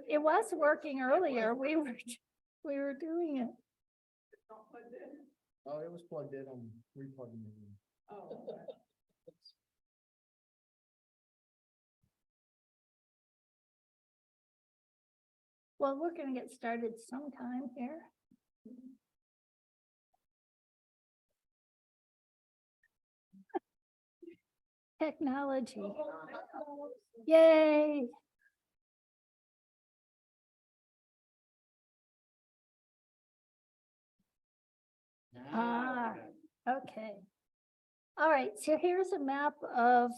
It was working earlier. We were doing it. Oh, it was plugged in. I'm replugging it in. Oh. Well, we're gonna get started sometime here. Technology. Yay. Ah, okay. All right, so here's a map of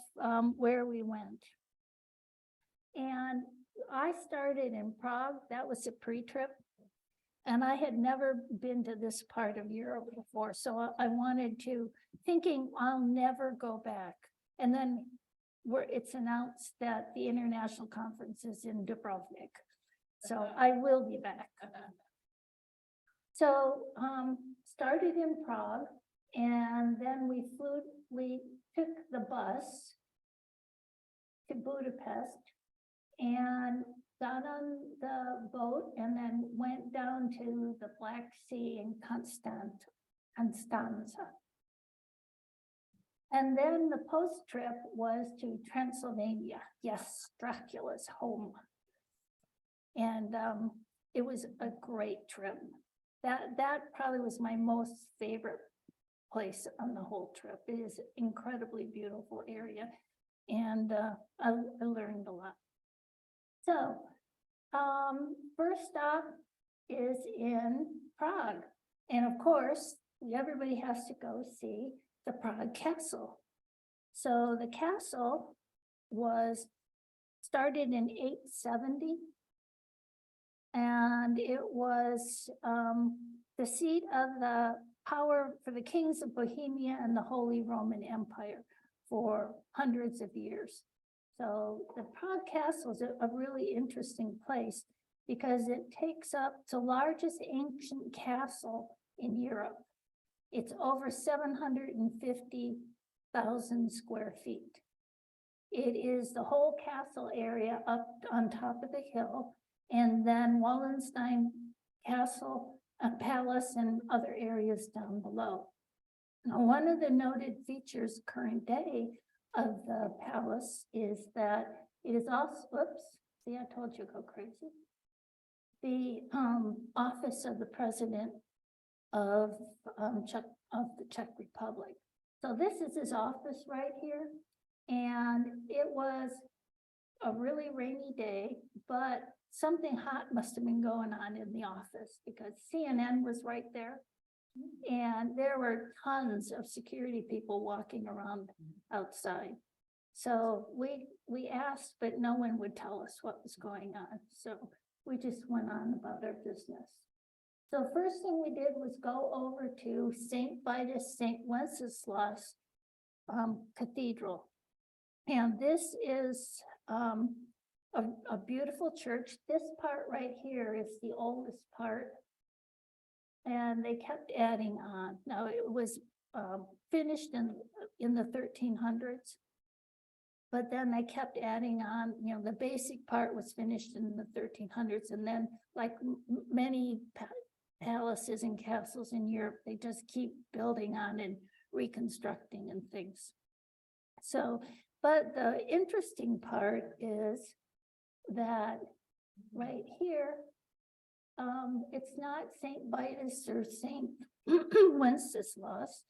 where we went. And I started in Prague. That was a pre-trip. And I had never been to this part of Europe before. So I wanted to, thinking I'll never go back. And then it's announced that the international conference is in Dubrovnik. So I will be back. So started in Prague, and then we took the bus to Budapest and got on the boat and then went down to the Black Sea in Constanza. And then the post trip was to Transylvania. Yes, Dracula's home. And it was a great trip. That probably was my most favorite place on the whole trip. It is an incredibly beautiful area. And I learned a lot. So first stop is in Prague. And of course, everybody has to go see the Prague Castle. So the castle was started in 870. And it was the seat of the power for the kings of Bohemia and the Holy Roman Empire for hundreds of years. So the Prague Castle is a really interesting place because it takes up the largest ancient castle in Europe. It's over 750,000 square feet. It is the whole castle area up on top of the hill, and then Wallenstein Castle, Palace, and other areas down below. Now, one of the noted features current day of the palace is that it is also, see, I told you go crazy. The office of the president of the Czech Republic. So this is his office right here. And it was a really rainy day, but something hot must have been going on in the office because CNN was right there. And there were tons of security people walking around outside. So we asked, but no one would tell us what was going on. So we just went on about our business. So first thing we did was go over to St. Vitus, St. Wenceslas Cathedral. And this is a beautiful church. This part right here is the oldest part. And they kept adding on. Now it was finished in the 1300s. But then they kept adding on, you know, the basic part was finished in the 1300s. And then like many palaces and castles in Europe, they just keep building on and reconstructing and things. So, but the interesting part is that right here, it's not St. Vitus or St. Wenceslas.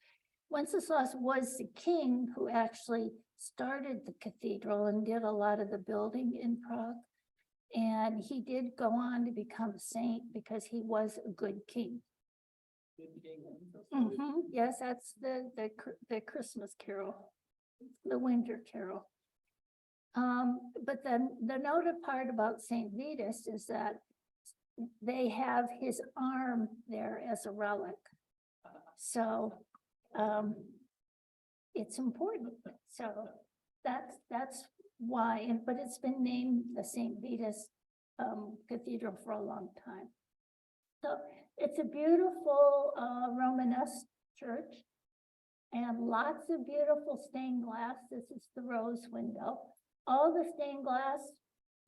Wenceslas was the king who actually started the cathedral and did a lot of the building in Prague. And he did go on to become a saint because he was a good king. Yes, that's the Christmas carol, the winter carol. But then the noted part about St. Vitus is that they have his arm there as a relic. So it's important. So that's why, but it's been named the St. Vitus Cathedral for a long time. So it's a beautiful Romanesque church and lots of beautiful stained glass. This is the rose window. All the stained glass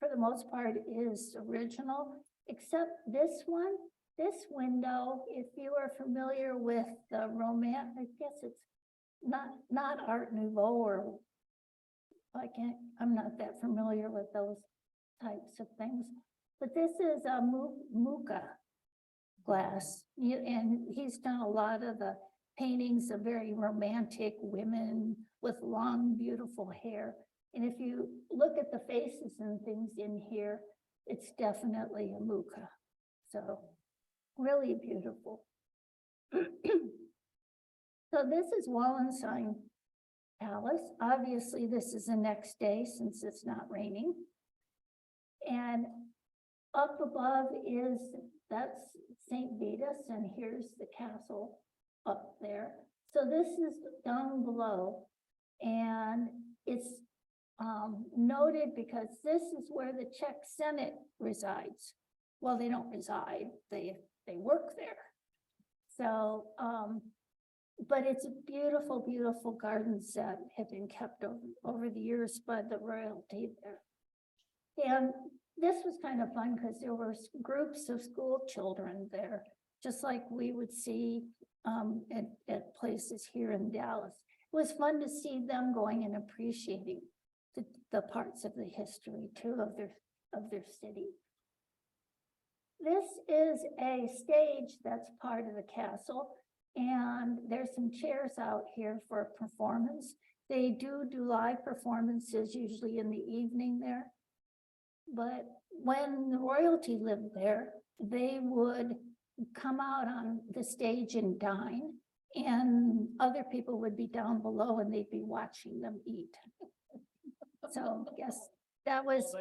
for the most part, is original, except this one, this window, if you are familiar with the I guess it's not Art Nouveau, or I'm not that familiar with those types of things, but this is a Muka glass, and he's done a lot of the paintings of very romantic women with long, beautiful hair. And if you look at the faces and things in here, it's definitely a Muka. So really beautiful. So this is Wallenstein Palace. Obviously, this is the next day since it's not raining. And up above that's St. Vitus, and here's the castle up there. So this is down below, and it's noted because this is where the Czech Senate resides. Well, they don't reside, they work there. So, but it's a beautiful, beautiful gardens that have been kept over the years by the royalty there. And this was kind of fun because there were groups of school children there, just like we would see at places here in Dallas. It was fun to see them going and appreciating the parts of the history too of their city. This is a stage that's part of the castle, and there's some chairs out here for a performance. They do live performances usually in the evening there. But when the royalty lived there, they would come out on the stage and dine, and other people would be down below and they'd be watching them eat. So I guess that was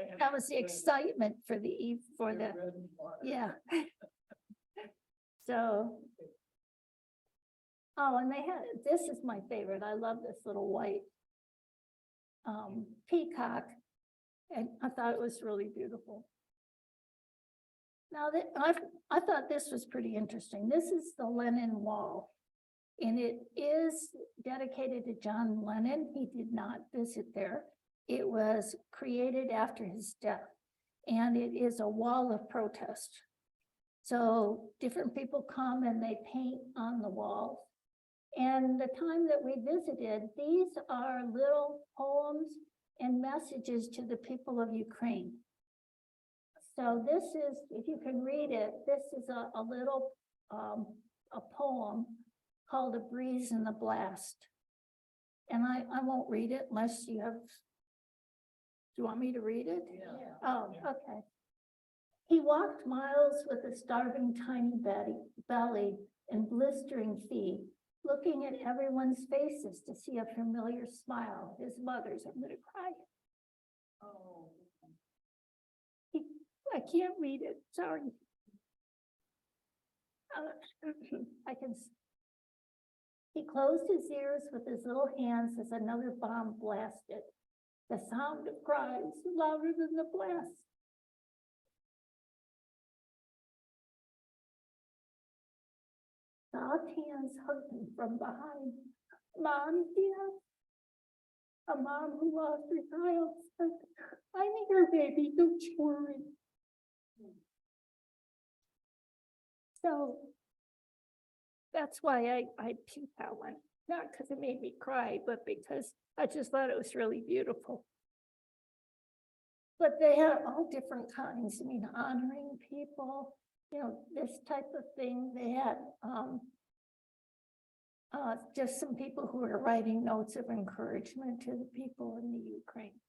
the excitement for yeah. So, oh, and this is my favorite. I love this little white peacock. And I thought it was really beautiful. Now that I thought this was pretty interesting. This is the Lenin Wall, and it is dedicated to John Lennon. He did not visit there. It was created after his death, and it is a wall of protest. So different people come and they paint on the walls. And the time that we visited, these are little poems and messages to the people of Ukraine. So this is, if you can read it, this is a little a poem called A Breeze in the Blast. And I won't read it unless you have, do you want me to read it? Yeah. Oh, okay. He walked miles with a starving tiny belly and blistering feet, looking at everyone's faces to see a familiar smile. His mother's, I'm gonna cry. Oh. I can't read it, sorry. He closed his ears with his little hands as another bomb blasted. The sound of cries louder than the blast. Soft hands hugged him from behind. Mom, dear. A mom who lost her child said, I'm here, baby, don't you worry. So that's why I picked that one. Not because it made me cry, but because I just thought it was really beautiful. But they had all different kinds. I mean, honoring people, you know, this type of thing. They had just some people who were writing notes of encouragement to the people in the Ukraine.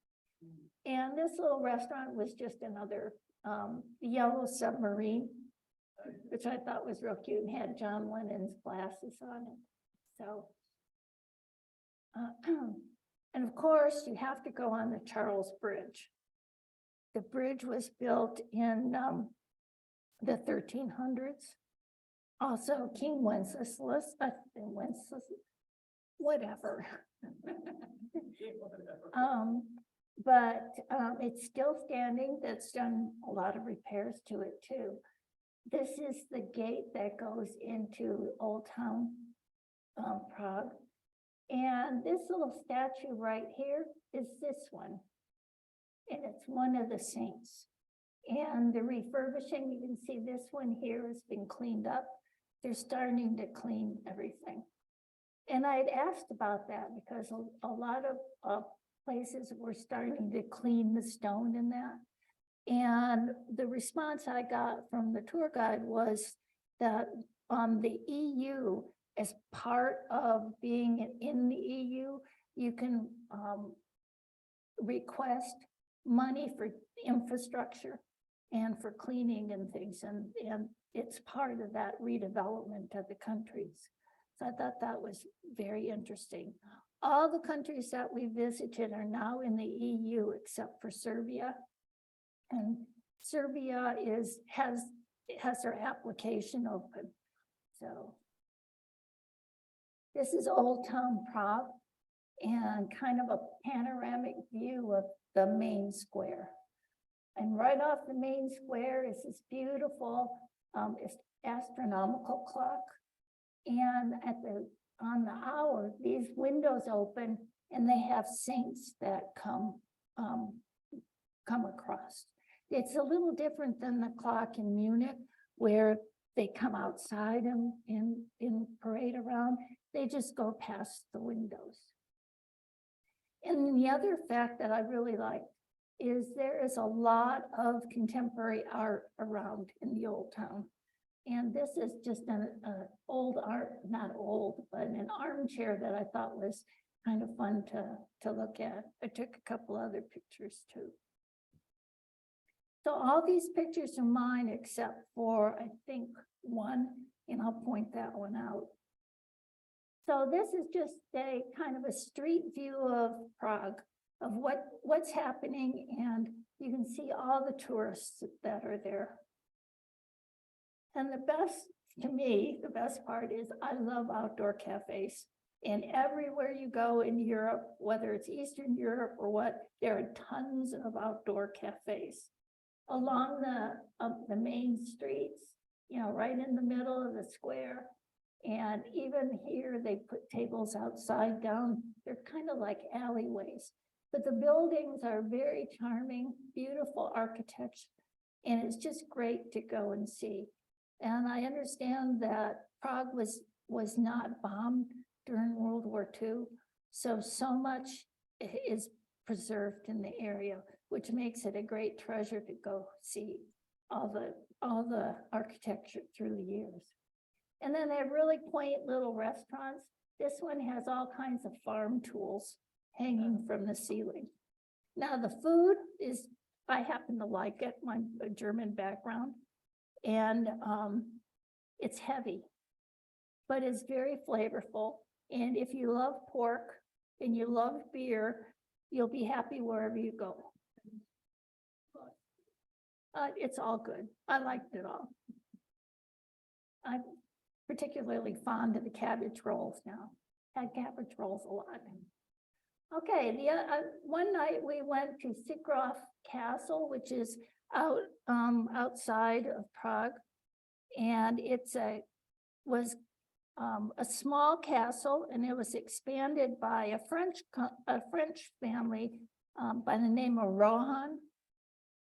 And this little restaurant was just another yellow submarine, which I thought was real cute, and had John Lennon's glasses on it. So, and of course, you have to go on the Charles Bridge. The bridge was built in the 1300s. Also, King Wenceslas, whatever. But it's still standing. That's done a lot of repairs to it too. This is the gate that goes into Old Town Prague. And this little statue right here is this one. and it's one of the saints. And the refurbishing, you can see this one here has been cleaned up. They're starting to clean everything. And I had asked about that because a lot of places were starting to clean the stone in that. And the response I got from the tour guide was that the EU, as part of being in the EU, you can request money for infrastructure and for cleaning and things, and it's part of that redevelopment of the countries. So I thought that was very interesting. All the countries that we visited are now in the EU except for Serbia. And Serbia has their application open. So this is Old Town Prague and kind of a panoramic view of the main square. And right off the main square is this beautiful astronomical clock. And on the hour, these windows open and they have saints that come across. It's a little different than the clock in Munich, where they come outside and parade around. They just go past the windows. And the other fact that I really like is there is a lot of contemporary art around in the old town. And this is just an old art, not old, but an armchair that I thought was kind of fun to look at. I took a couple other pictures too. So all these pictures are mine except for, I think, one, and I'll point that one out. So this is just a kind of a street view of Prague, of what's happening, and you can see all the tourists that are there. And the best, to me, the best part is I love outdoor cafes. And everywhere you go in Europe, whether it's Eastern Europe or what, there are tons of outdoor cafes along the main streets, you know, right in the middle of the square. And even here, they put tables outside down. They're kind of like alleyways, but the buildings are very charming, beautiful architecture, and it's just great to go and see. And I understand that Prague was not bombed during World War II, so much is preserved in the area, which makes it a great treasure to go see all the architecture through the years. And then they have really quaint little restaurants. This one has all kinds of farm tools hanging from the ceiling. Now the food is, I happen to like it, my German background, and it's heavy, but it's very flavorful. And if you love pork and you love beer, you'll be happy wherever you go. It's all good. I liked it all. I'm particularly fond of the cabbage rolls now. Had cabbage rolls a lot. Okay, one night we went to Sigrof Castle, which is outside of Prague, and was a small castle, and it was expanded by a French family by the name of Rohan.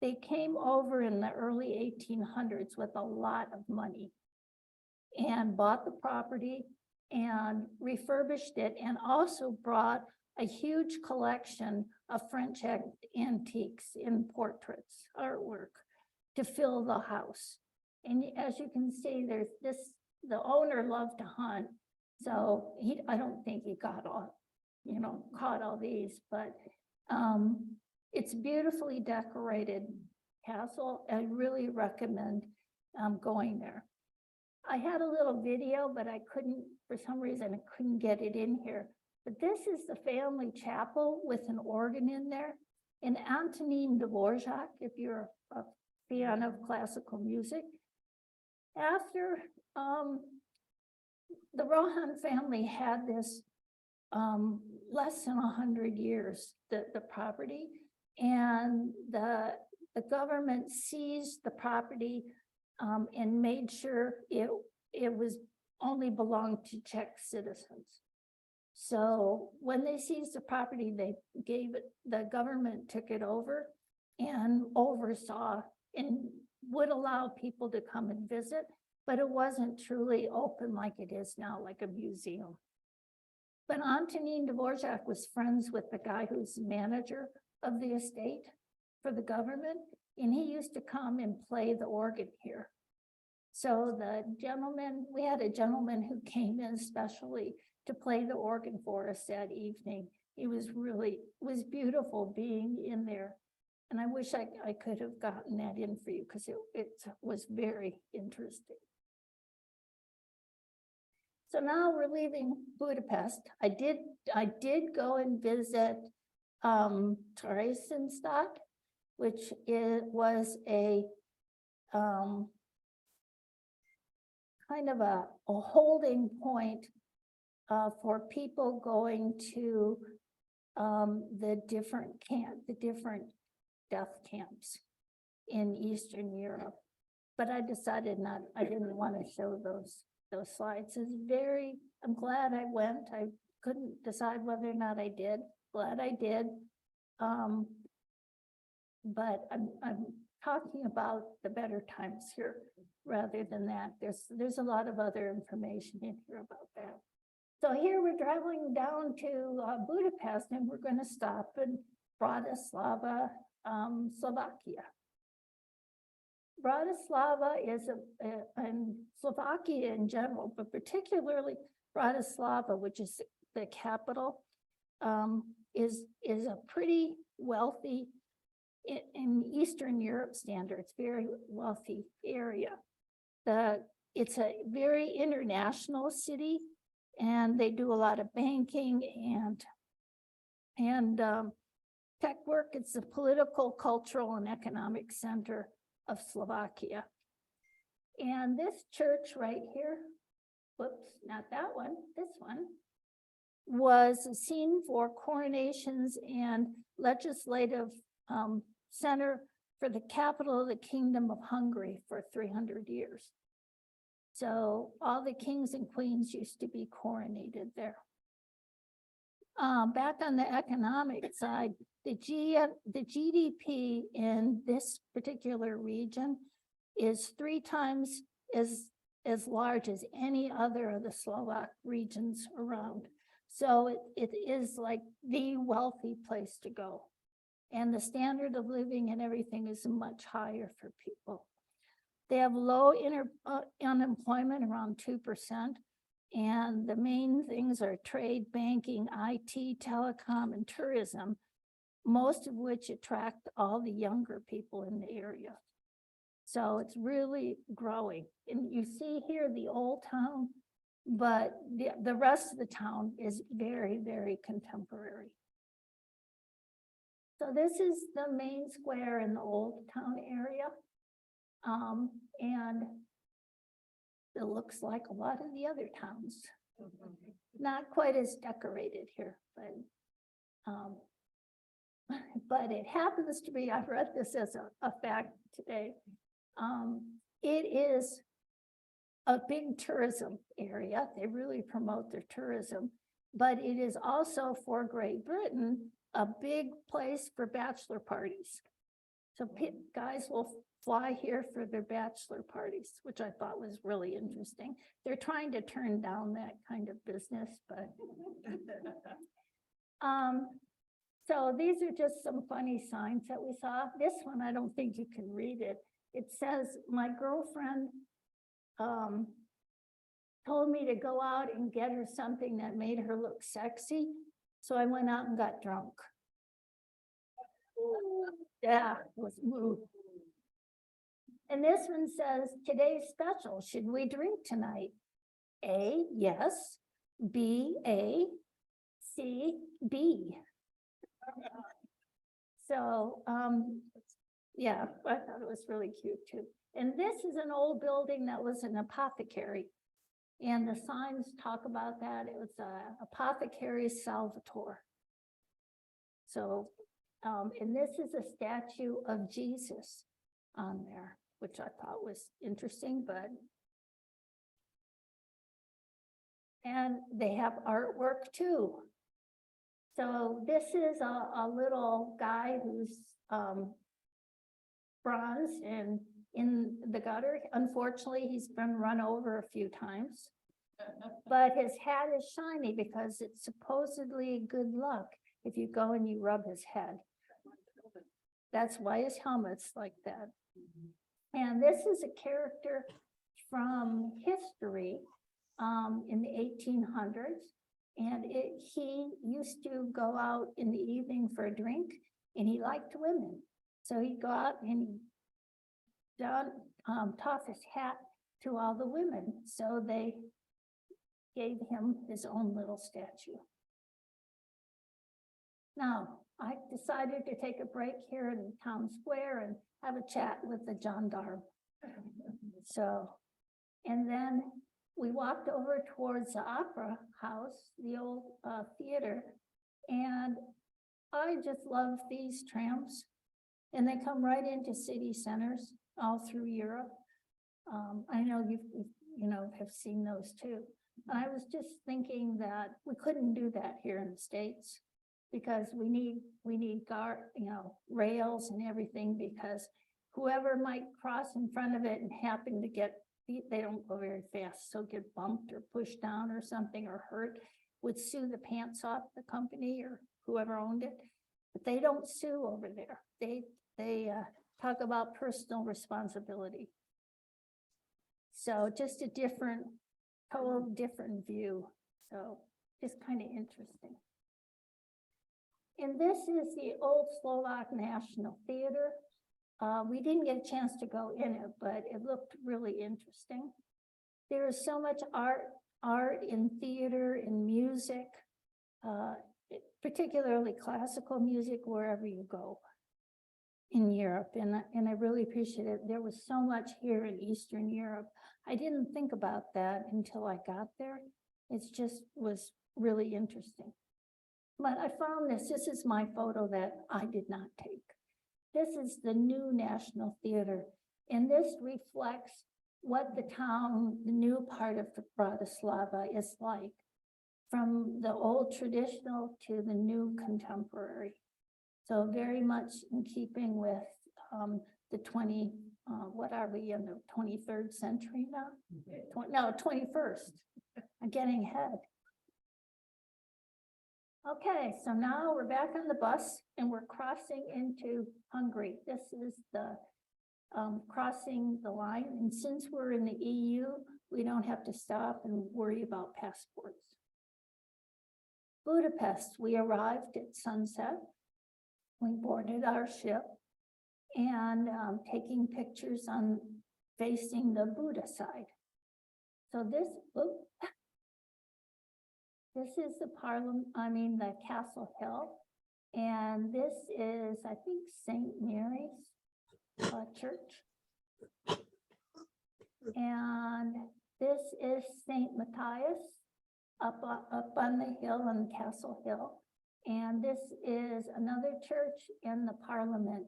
They came over in the early 1800s with a lot of money and bought the property and refurbished it, and also brought a huge collection of French antiques in portraits, artwork, to fill the house. And as you can see, there's the owner loved to hunt, so I don't think he got caught all these, but it's beautifully decorated castle. I really recommend going there. I had a little video, but I couldn't, for some reason, I couldn't get it in here. But this is the family chapel with an organ in there. And Antonin Dvorak, if you're a fan of classical music. After the Rohan family had this less than 100 years, the property, and the government seized the property and made sure it was only belonged to Czech citizens. So when they seized the property, the government took it over and oversaw and would allow people to come and visit, but it wasn't truly open like it is now, like a museum. But Antonin Dvorak was friends with the guy who's manager of the estate for the government, and he used to come and play the organ here. So the gentleman, we had a gentleman who came in especially to play the organ for us that evening. It was beautiful being in there. And I wish I could have gotten that in for you because it was very interesting. So now we're leaving Budapest. I did go and visit Theresienstadt, which was a kind of a holding point for people going to the different death camps in Eastern Europe. But I decided I didn't want to show those slides. I'm glad I went. I couldn't decide whether or not I did. Glad I did. But I'm talking about the better times here rather than that. There's a lot of other information in here about that. So here we're traveling down to Budapest, and we're going to stop in Bratislava, Slovakia. Bratislava is in Slovakia in general, but particularly Bratislava, which is the capital, is a pretty wealthy, in Eastern Europe standards, very wealthy area. It's a very international city, and they do a lot of banking and tech work. It's the political, cultural, and economic center of Slovakia. And this church right here, whoops, not that one, this one, was a scene for coronations and legislative center for the capital of the Kingdom of Hungary for 300 years. So all the kings and queens used to be coronated there. Back on the economic side, the GDP in this particular region is 3 times as large as any other of the Slovak regions around. So it is like the wealthy place to go. And the standard of living and everything is much higher for people. They have low unemployment, around 2%. And the main things are trade, banking, IT, telecom, and tourism, most of which attract all the younger people in the area. So it's really growing. And you see here the old town, but the rest of the town is very, very contemporary. So this is the main square in the old town area. And it looks like a lot of the other towns. Not quite as decorated here, but it happens to be, I've read this as a fact today. It is a big tourism area. They really promote their tourism, but it is also for Great Britain, a big place for bachelor parties. So guys will fly here for their bachelor parties, which I thought was really interesting. They're trying to turn down that kind of business, but so these are just some funny signs that we saw. This one, I don't think you can read it. It says, my girlfriend told me to go out and get her something that made her look sexy. So I went out and got drunk. Yeah, it was moved. And this one says, today's special, should we drink tonight? A, yes. B, A. C, B. So, yeah, I thought it was really cute too. And this is an old building that was an apothecary. And the signs talk about that. It was Apothecary Salvatore. So, and this is a statue of Jesus on there, which I thought was interesting, and they have artwork too. So this is a little guy who's bronze and in the gutter. Unfortunately, he's been run over a few times. But his hat is shiny because it's supposedly good luck if you go and you rub his head. That's why his helmet's like that. And this is a character from history in the 1800s. And he used to go out in the evening for a drink, and he liked women. So he'd go out and toss his hat to all the women. So they gave him his own little statue. Now, I decided to take a break here in Town Square and have a chat with the gendarme. So, and then we walked over towards the Opera House, the old theater, and I just love these trams. And they come right into city centers all through Europe. I know you have seen those too. I was just thinking that we couldn't do that here in the States because we need rails and everything, because whoever might cross in front of it and happen to get, they don't go very fast, so get bumped or pushed down or something or hurt, would sue the pants off the company or whoever owned it. But they don't sue over there. They talk about personal responsibility. So just a total different view. So just kind of interesting. And this is the old Slovak National Theater. We didn't get a chance to go in it, but it looked really interesting. There is so much art in theater, in music, particularly classical music, wherever you go in Europe. And I really appreciate it. There was so much here in Eastern Europe. I didn't think about that until I got there. It just was really interesting. But I found this. This is my photo that I did not take. This is the new National Theater. And this reflects what the town, the new part of Bratislava is like, from the old traditional to the new contemporary. So very much in keeping with the what are we in the 23rd century now? No, 21st. I'm getting ahead. Okay, so now we're back on the bus and we're crossing into Hungary. This is the crossing the line. And since we're in the EU, we don't have to stop and worry about passports. Budapest, we arrived at sunset. We boarded our ship and taking pictures on facing the Buda side. So this is the the Castle Hill. And this is, I think, St. Mary's Church. And this is St. Matthias up on the hill, on the Castle Hill. And this is another church in the Parliament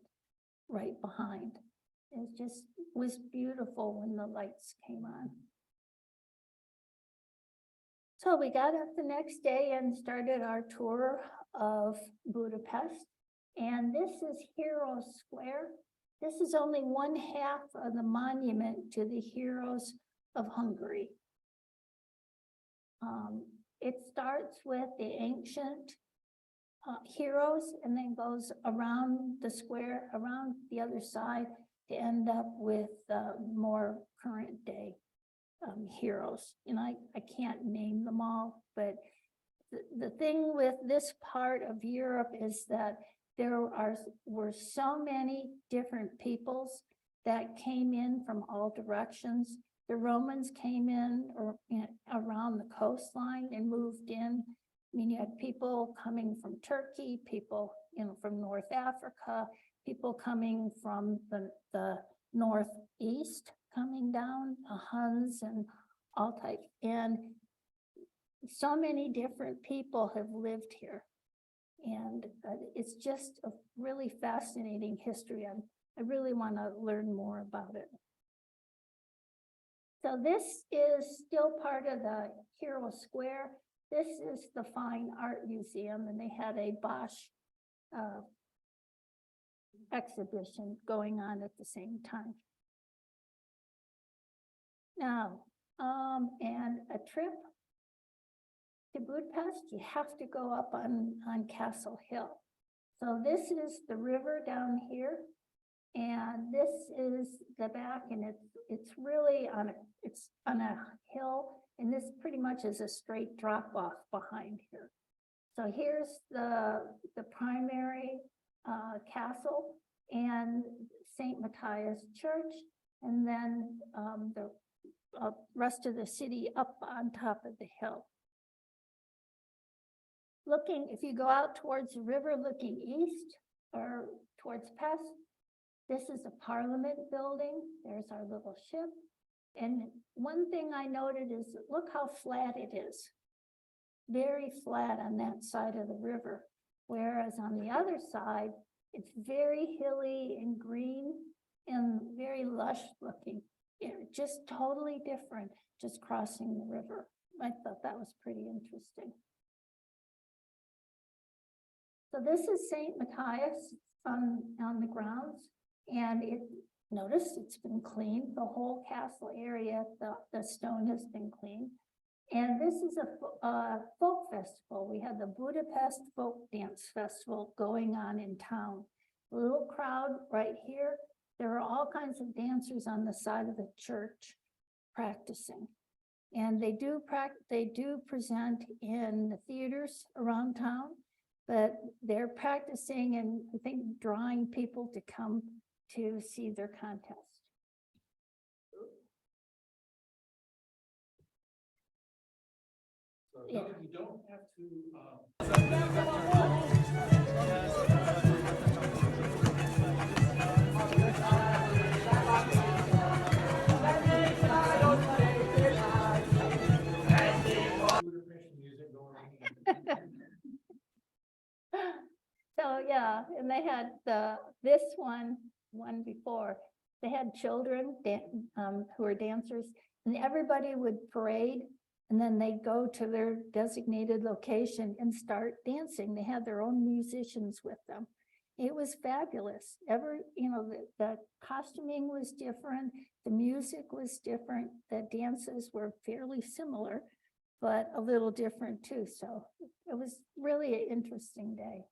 right behind. It just was beautiful when the lights came on. So we got up the next day and started our tour of Budapest. And this is Hero Square. This is only one half of the monument to the heroes of Hungary. It starts with the ancient heroes and then goes around the square, around the other side to end up with more current day heroes. And I can't name them all, but the thing with this part of Europe is that there were so many different peoples that came in from all directions. The Romans came in around the coastline and moved in. I mean, you had people coming from Turkey, people, from North Africa, people coming from the northeast, coming down, Huns and all types. And so many different people have lived here. And it's just a really fascinating history. I really want to learn more about it. So this is still part of the Hero Square. This is the Fine Art Museum, and they had a Bosch exhibition going on at the same time. Now, and a trip to Budapest, you have to go up on Castle Hill. So this is the river down here, and this is the back, and it's really it's on a hill, and this pretty much is a straight drop off behind here. So here's the primary castle and St. Matthias Church, and then the rest of the city up on top of the hill. Looking, if you go out towards the river, looking east or towards Pest, this is the Parliament building. There's our little ship. And one thing I noted is, look how flat it is. Very flat on that side of the river. Whereas on the other side, it's very hilly and green and very lush looking. Just totally different, just crossing the river. I thought that was pretty interesting. So this is St. Matthias on the grounds, and notice it's been cleaned. The whole castle area, the stone has been cleaned. And this is a folk festival. We had the Budapest Folk Dance Festival going on in town. A little crowd right here. There are all kinds of dancers on the side of the church practicing. And they do present in the theaters around town, but they're practicing and I think drawing people to come to see their contest. So Yeah. you don't have to, Budapest music going on. So yeah, and they had this one before, they had children who were dancers, and everybody would parade, and then they'd go to their designated location and start dancing. They had their own musicians with them. It was fabulous. The costuming was different, the music was different, the dances were fairly similar, but a little different too. So it was really an interesting day.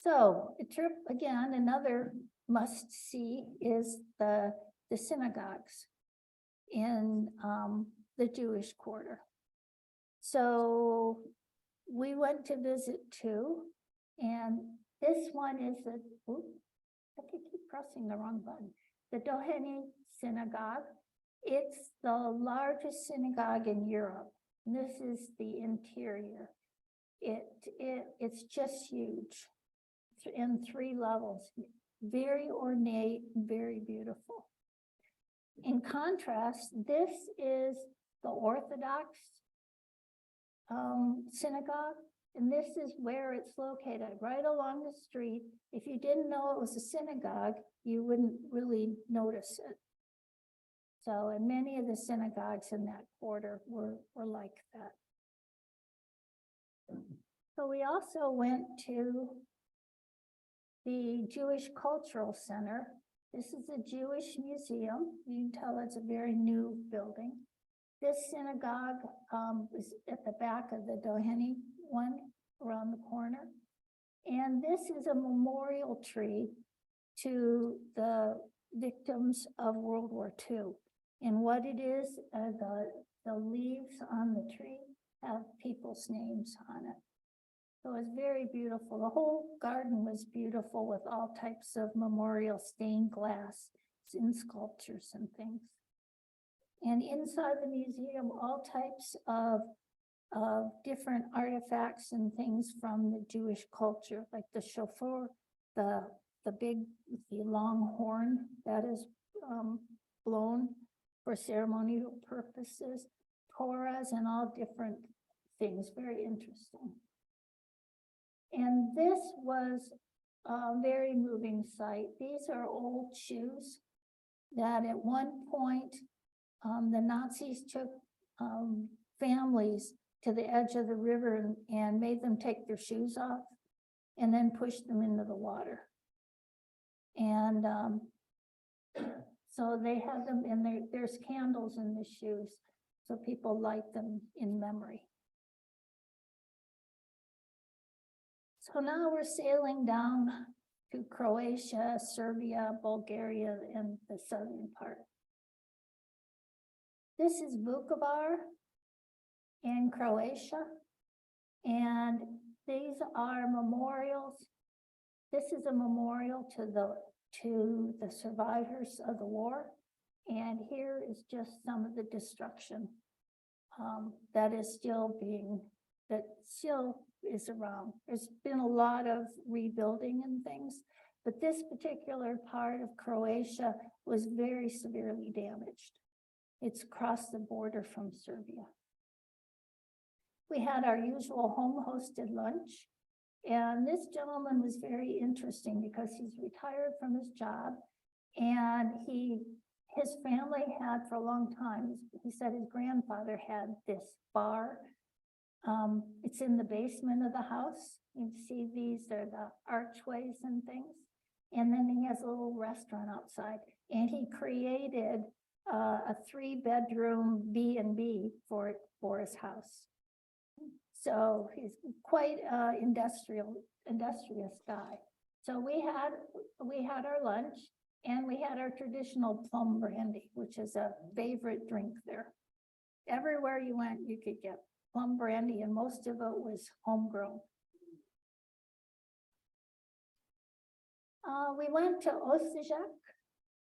So a trip, again, another must see is the synagogues in the Jewish quarter. So we went to visit two, and this one is I could keep pressing the wrong button. The Doheny Synagogue. It's the largest synagogue in Europe. This is the interior. It's just huge in 3 levels, very ornate, very beautiful. In contrast, this is the Orthodox synagogue, and this is where it's located, right along the street. If you didn't know it was a synagogue, you wouldn't really notice it. So, and many of the synagogues in that quarter were like that. So we also went to the Jewish Cultural Center. This is a Jewish museum. You can tell it's a very new building. This synagogue is at the back of the Doheny one around the corner. And this is a memorial tree to the victims of World War II. And what it is, the leaves on the tree have people's names on it. So it's very beautiful. The whole garden was beautiful with all types of memorial stained glass and sculptures and things. And inside the museum, all types of different artifacts and things from the Jewish culture, like the shofar, the long horn that is blown for ceremonial purposes, Torahs and all different things, very interesting. And this was a very moving sight. These are old shoes that at one point the Nazis took families to the edge of the river and made them take their shoes off. and then push them into the water. And so they have them in there, there's candles in the shoes, so people light them in memory. So now we're sailing down to Croatia, Serbia, Bulgaria, and the southern part. This is Vukovar in Croatia, and these are memorials. This is a memorial to the survivors of the war, and here is just some of the destruction that still is around. There's been a lot of rebuilding and things, but this particular part of Croatia was very severely damaged. It's across the border from Serbia. We had our usual home-hosted lunch, and this gentleman was very interesting because he's retired from his job, and his family had for a long time, he said his grandfather had this bar. It's in the basement of the house. You see these are the archways and things. And then he has a little restaurant outside, and he created a 3-bedroom B&B for his house. So he's quite industrious guy. So we had our lunch, and we had our traditional plum brandy, which is a favorite drink there. Everywhere you went, you could get plum brandy, and most of it was homegrown. We went to Osijek,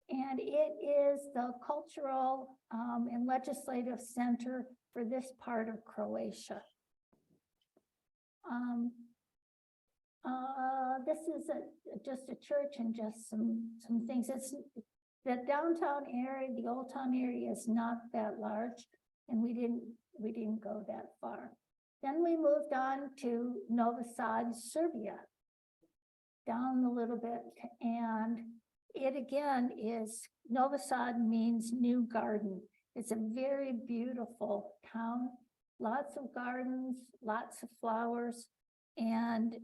and it is the cultural and legislative center for this part of Croatia. This is just a church and just some things. It's the downtown area, the old town area is not that large, and we didn't go that far. Then we moved on to Novi Sad, Serbia, down a little bit, and it again is, Novi Sad means new garden. It's a very beautiful town, lots of gardens, lots of flowers, and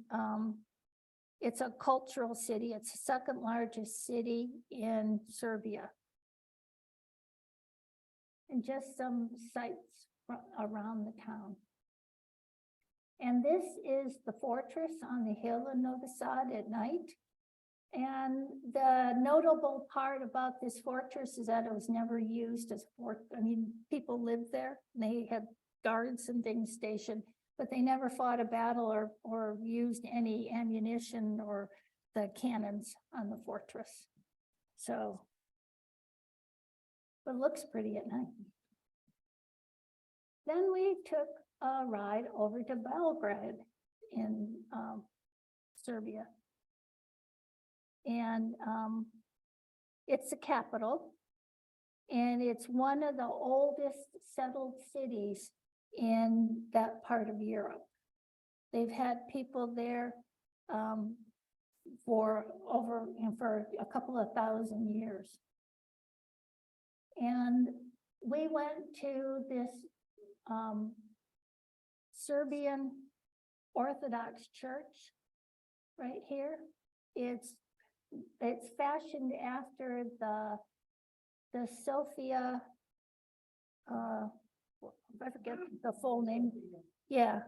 it's a cultural city. It's the second largest city in Serbia. And just some sites around the town. And this is the fortress on the hill in Novi Sad at night. And the notable part about this fortress is that it was never used as a fort. I mean, people lived there, and they had guards and things stationed, but they never fought a battle or used any ammunition or the cannons on the fortress. So, but it looks pretty at night. Then we took a ride over to Belgrade in Serbia. And it's the capital, and it's one of the oldest settled cities in that part of Europe. They've had people there for a couple of thousand years. And we went to this Serbian Orthodox church right here. It's fashioned after the Sophia, I forget the full name. Yeah.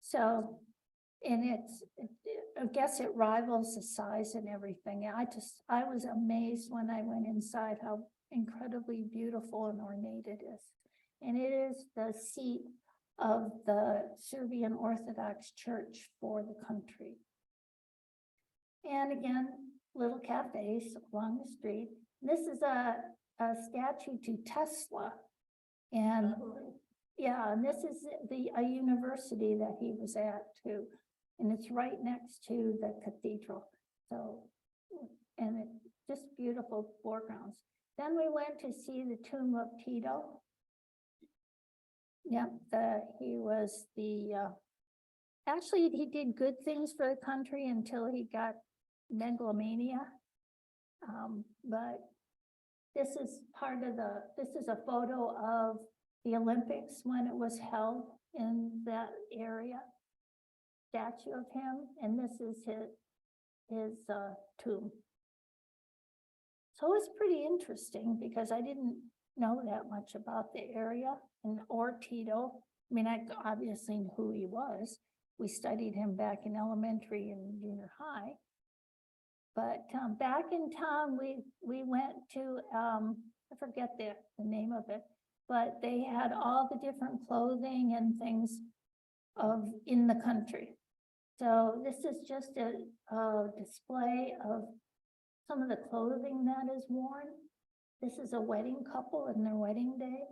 So, and I guess it rivals the size and everything. I was amazed when I went inside how incredibly beautiful and ornate it is. And it is the seat of the Serbian Orthodox Church for the country. And again, little cafes along the street. This is a statue to Tesla. And yeah, and this is a university that he was at too. And it's right next to the cathedral. So, and it just beautiful foregrounds. Then we went to see the tomb of Tito. Yep, he was actually he did good things for the country until he got megalomania. But this is a photo of the Olympics when it was held in that area. statue of him, and this is his tomb. So it was pretty interesting because I didn't know that much about the area or Tito. I mean, I obviously knew who he was. We studied him back in elementary and junior high. But back in town, we went to, I forget the name of it, but they had all the different clothing and things in the country. So this is just a display of some of the clothing that is worn. This is a wedding couple in their wedding day.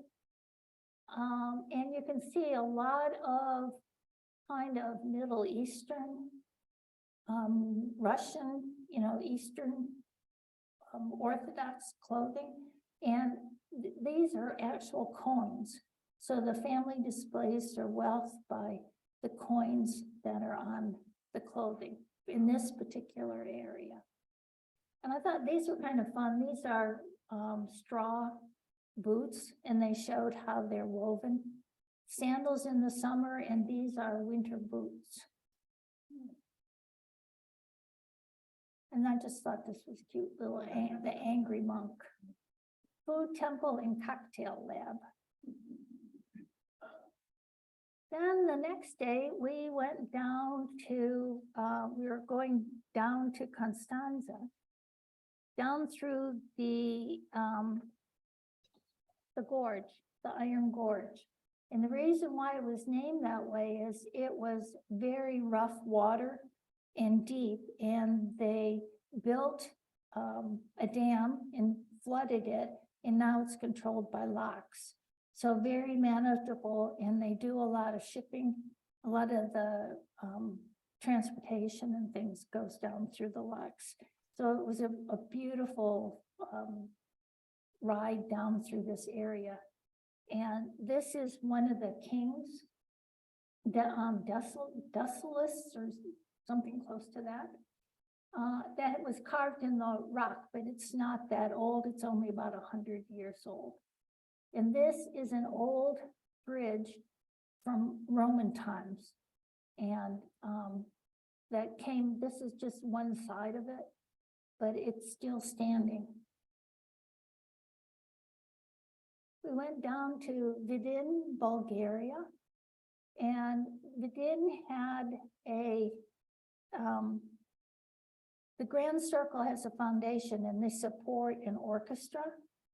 And you can see a lot of kind of Middle Eastern, Russian, Eastern Orthodox clothing. And these are actual coins. So the family displays their wealth by the coins that are on the clothing in this particular area. And I thought these were kind of fun. These are straw boots, and they showed how they're woven. Sandals in the summer, and these are winter boots. And I just thought this was cute, little the angry monk. Food temple and cocktail lab. Then the next day we went down to, we were going down to Constanza, down through the gorge, the Iron Gorge. And the reason why it was named that way is it was very rough water and deep, and they built a dam and flooded it, and now it's controlled by locks. So very manageable, and they do a lot of shipping. A lot of the transportation and things goes down through the locks. So it was a beautiful ride down through this area. And this is one of the kings, Decius or something close to that. That was carved in the rock, but it's not that old. It's only about 100 years old. And this is an old bridge from Roman times. And this is just one side of it, but it's still standing. We went down to Vidin, Bulgaria, and Vidin had the Grand Circle has a foundation, and they support an orchestra,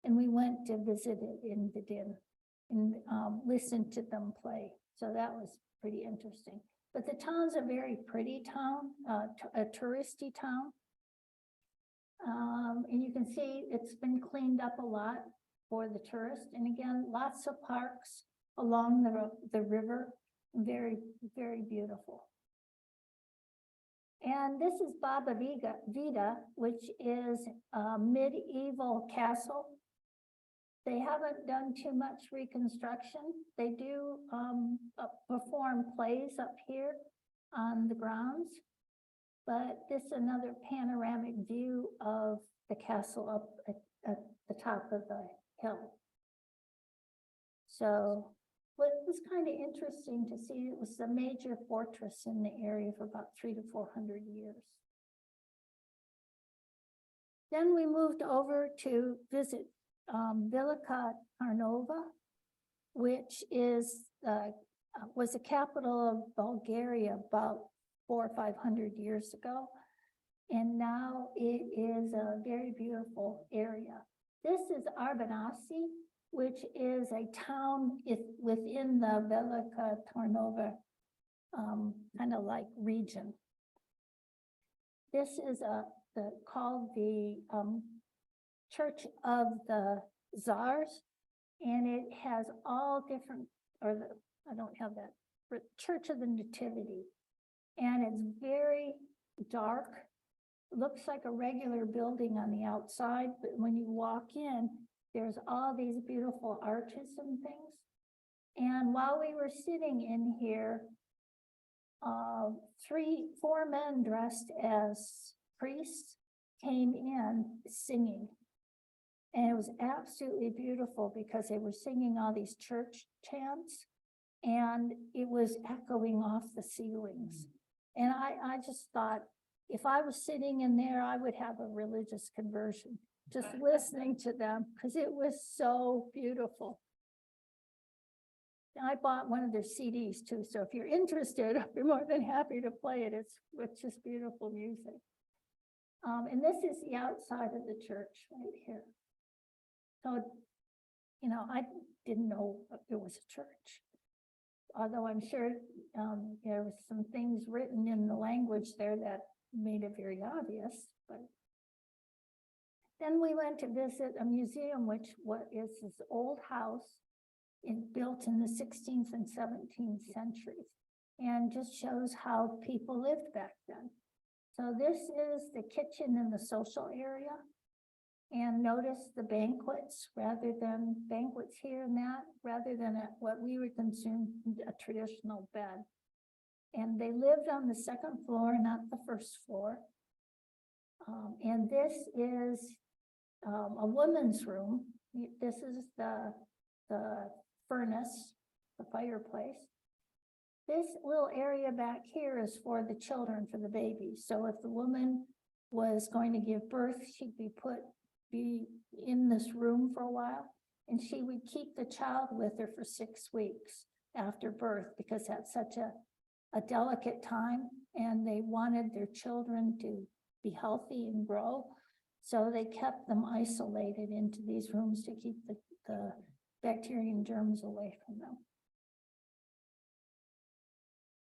and we went to visit it in Vidin and listen to them play. So that was pretty interesting. But the town's a very pretty town, a touristy town. And you can see it's been cleaned up a lot for the tourists. And again, lots of parks along the river. Very, very beautiful. And this is Baba Vida, which is a medieval castle. They haven't done too much reconstruction. They do perform plays up here on the grounds, but this is another panoramic view of the castle up at the top of the hill. So what was kind of interesting to see, it was a major fortress in the area for about 300 to 400 years. Then we moved over to visit Velika Tarnova, which was the capital of Bulgaria about 400 or 500 years ago. And now it is a very beautiful area. This is Arbanasi, which is a town within the Velika Tarnova kind of like region. This is called the Church of the Tsars, and it has all different, I don't have that, but Church of the Nativity. And it's very dark. Looks like a regular building on the outside, but when you walk in, there's all these beautiful arches and things. And while we were sitting in here, 4 men dressed as priests came in singing. And it was absolutely beautiful because they were singing all these church chants, and it was echoing off the ceilings. And I just thought, if I was sitting in there, I would have a religious conversion, just listening to them, because it was so beautiful. And I bought one of their CDs too, so if you're interested, I'd be more than happy to play it. It's just beautiful music. And this is the outside of the church right here. So, you know, I didn't know it was a church. Although I'm sure there was some things written in the language there that made it very obvious. But then we went to visit a museum, which is this old house built in the 16th and 17th centuries, and just shows how people lived back then. So this is the kitchen in the social area. And notice the banquets here and that, rather than what we would consume a traditional bed. And they lived on the second floor, not the first floor. And this is a woman's room. This is the furnace, the fireplace. This little area back here is for the children, for the babies. So if the woman was going to give birth, she'd be in this room for a while, and she would keep the child with her for 6 weeks after birth, because that's such a delicate time, and they wanted their children to be healthy and grow. So they kept them isolated into these rooms to keep the bacteria and germs away from them.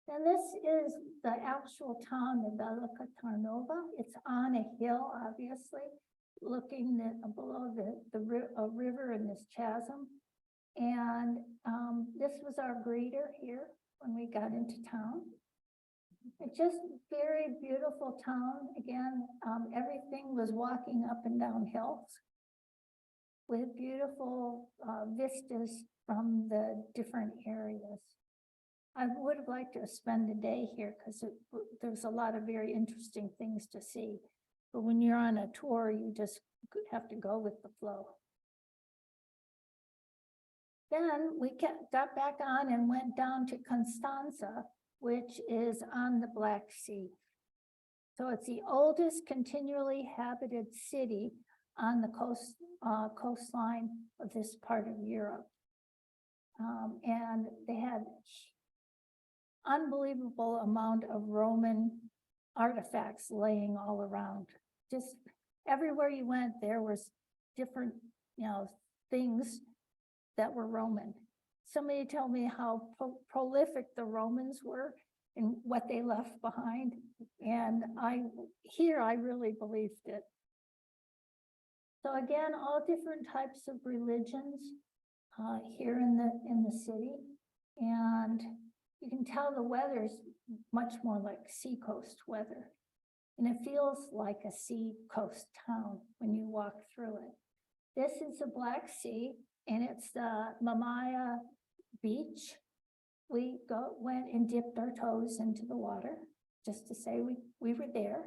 And this is the actual town of Velika Tarnova. It's on a hill, obviously, looking below a river in this chasm. And this was our greeter here when we got into town. It's just very beautiful town. Again, everything was walking up and down hills with beautiful vistas from the different areas. I would have liked to spend a day here because there's a lot of very interesting things to see. But when you're on a tour, you just have to go with the flow. Then we got back on and went down to Constanta, which is on the Black Sea. So it's the oldest continually habited city on the coastline of this part of Europe. And they had unbelievable amount of Roman artifacts laying all around. Just everywhere you went, there was different, things that were Roman. Somebody told me how prolific the Romans were and what they left behind. And I really believed it. So again, all different types of religions here in the city. And you can tell the weather's much more like seacoast weather. And it feels like a seacoast town when you walk through it. This is the Black Sea, and it's the Mamaia beach. We went and dipped our toes into the water just to say we were there.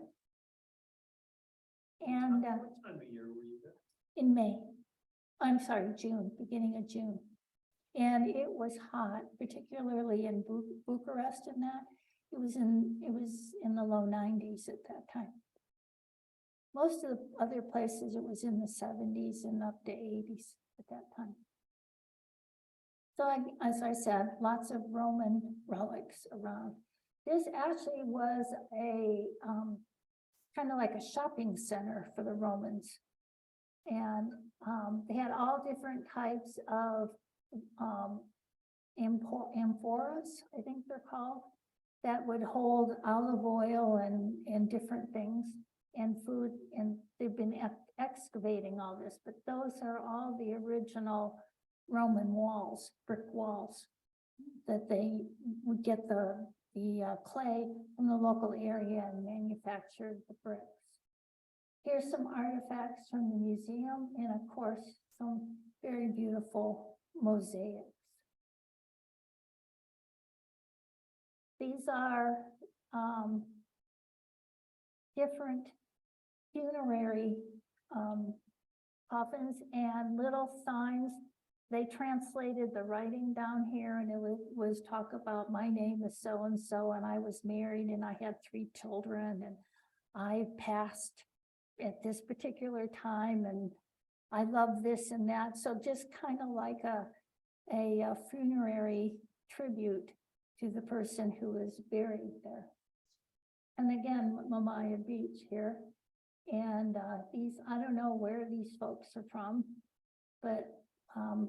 And What time of year were you there? in May, I'm sorry, June, beginning of June. And it was hot, particularly in Bucharest and that. It was in the low 90s at that time. Most of the other places, it was in the 70s and up to 80s at that time. So as I said, lots of Roman relics around. This actually was a kind of like a shopping center for the Romans. And they had all different types of amphoras, I think they're called, that would hold olive oil and different things and food. And they've been excavating all this, but those are all the original Roman walls, brick walls, that they would get the clay from the local area and manufacture the bricks. Here's some artifacts from the museum, and of course, some very beautiful mosaics. These are different funerary coffins and little signs they translated the writing down here, and it was talk about my name is so-and-so, and I was married and I had 3 children, and I passed at this particular time, and I love this and that. So just kind of like a funerary tribute to the person who was buried there. And again, Mamaia Beach here. And these, I don't know where these folks are from, but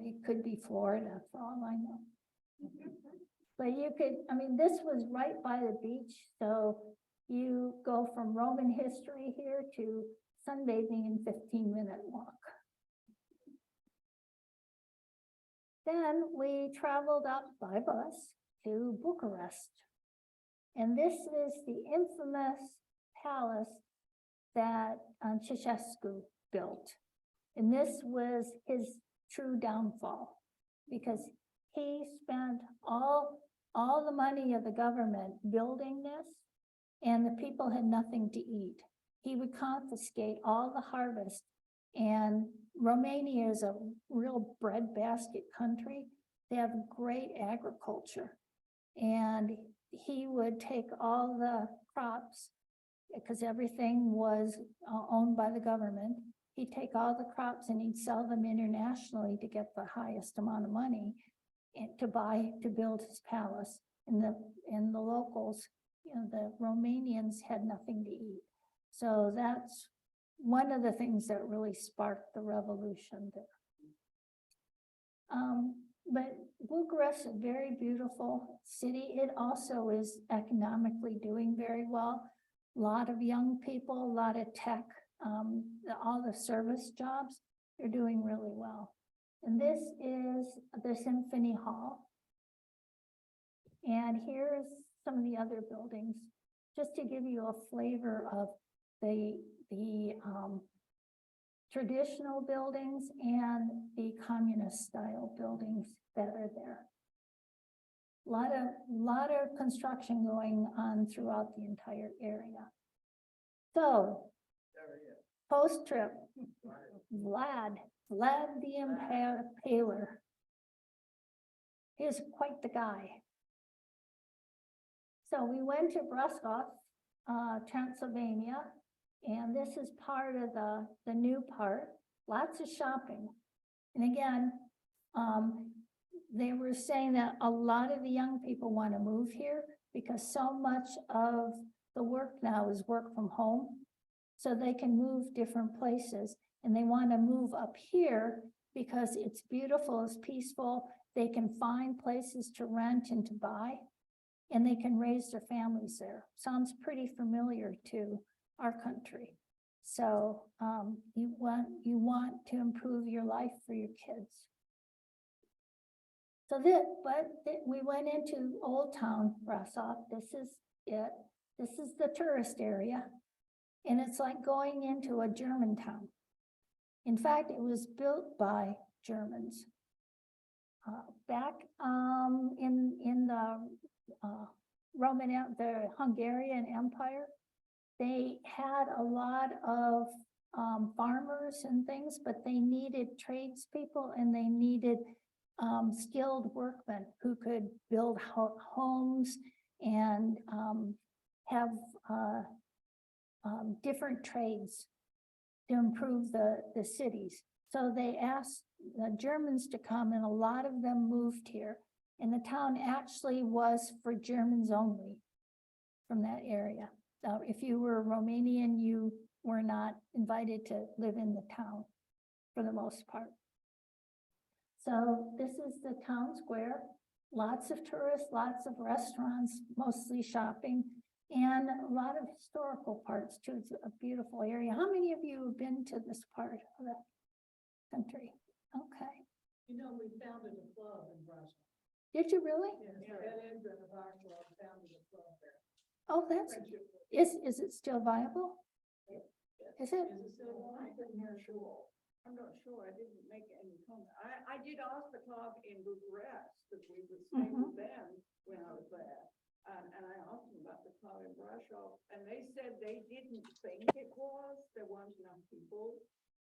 it could be Florida for all I know. But you could, I mean, this was right by the beach. So you go from Roman history here to sunbathing in 15-minute walk. Then we traveled up by bus to Bucharest. And this is the infamous palace that Ceausescu built. And this was his true downfall, because he spent all the money of the government building this, and the people had nothing to eat. He would confiscate all the harvest, and Romania is a real breadbasket country. They have great agriculture, and he would take all the crops, because everything was owned by the government. He'd take all the crops and he'd sell them internationally to get the highest amount of money and to build his palace. And the locals, you know, the Romanians had nothing to eat. So that's one of the things that really sparked the revolution there. But Bucharest is a very beautiful city. It also is economically doing very well. A lot of young people, a lot of tech, all the service jobs, they're doing really well. And this is the Symphony Hall. And here's some of the other buildings, just to give you a flavor of the traditional buildings and the communist style buildings that are there. Lot of construction going on throughout the entire area. So, post-trip, Vlad the Impaler. He's quite the guy. So we went to Brasov, Transylvania, and this is part of the new part. Lots of shopping. And again, they were saying that a lot of the young people want to move here because so much of the work now is work from home. So they can move different places, and they want to move up here because it's beautiful, it's peaceful. They can find places to rent and to buy, and they can raise their families there. Sounds pretty familiar to our country. So you want to improve your life for your kids. So we went into Old Town Brasov. This is it. This is the tourist area. And it's like going into a German town. In fact, it was built by Germans. Back in the Hungarian Empire, they had a lot of farmers and things, but they needed tradespeople, and they needed skilled workmen who could build homes and have different trades to improve the cities. So they asked the Germans to come, and a lot of them moved here. And the town actually was for Germans only from that area. If you were Romanian, you were not invited to live in the town for the most part. So this is the town square. Lots of tourists, lots of restaurants, mostly shopping, and a lot of historical parts too. It's a beautiful area. How many of you have been to this part of the country? Okay. You know, we founded a club in Brussels. Did you really? Yes, Ed Andrew of our club founded a club there. Oh, is it still viable? Is it? Is it still on? I'm not sure. I didn't make any comment. I did ask the club in Bucharest that we would stay with them when I was there. And I asked them about the club in Brasov, and they said they didn't think it was. There weren't enough people,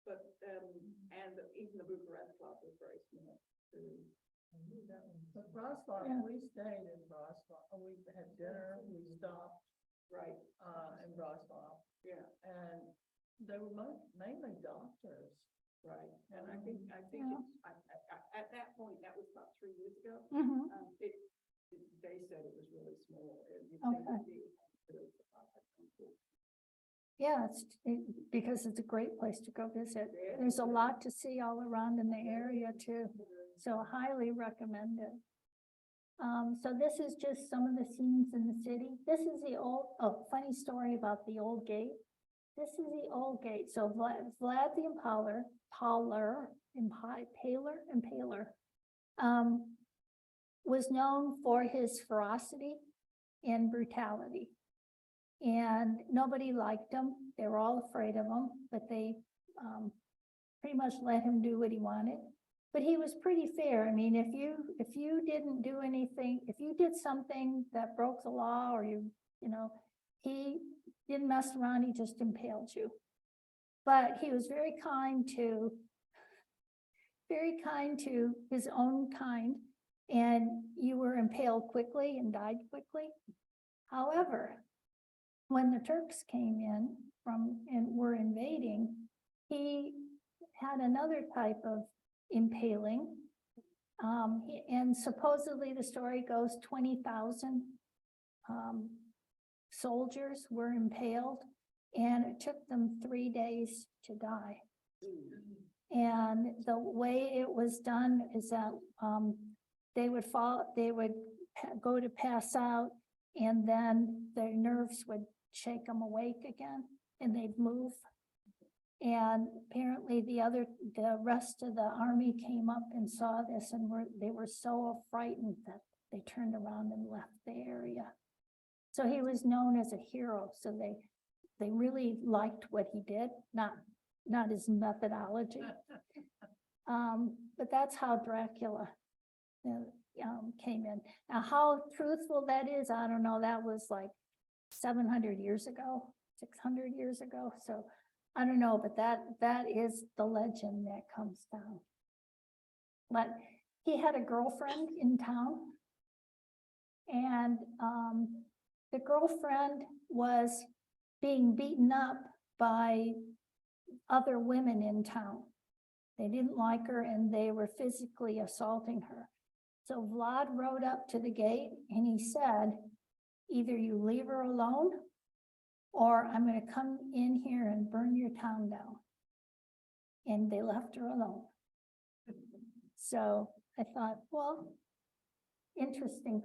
but and even the Bucharest club was very small. But Rosbach, Yeah. we stayed in Rosbach, we had dinner, we stopped, Right, in Rosbach, yeah, and they were mainly doctors. right. And I think Yeah. at that point, that was about 3 years ago. Mhm. They said it was really small. Okay. Yeah, because it's a great place to go visit. There's a lot to see all around in the area too, so highly recommend it. So this is just some of the scenes in the city. This is the funny story about the old gate. This is the old gate. So Vlad the Impaler, was known for his ferocity and brutality. And nobody liked him. They were all afraid of him, but they pretty much let him do what he wanted. But he was pretty fair. I mean, if you didn't do anything, if you did something that broke the law or he didn't mess around, he just impaled you. But he was very kind to his own kind, and you were impaled quickly and died quickly. However, when the Turks came in and were invading, he had another type of impaling. And supposedly the story goes 20,000 soldiers were impaled, and it took them 3 days to die. And the way it was done is that they would go to pass out, and then their nerves would shake them awake again, and they'd move. And apparently the rest of the army came up and saw this, and they were so frightened that they turned around and left the area. So he was known as a hero. So they really liked what he did, not his methodology. But that's how Dracula came in. Now, how truthful that is, I don't know. That was like 700 years ago, 600 years ago. So I don't know, but that is the legend that comes down. But he had a girlfriend in town, and the girlfriend was being beaten up by other women in town. They didn't like her, and they were physically assaulting her. So Vlad rode up to the gate, and he said, either you leave her alone, or I'm going to come in here and burn your town down. And they left her alone. So I thought, well, interesting.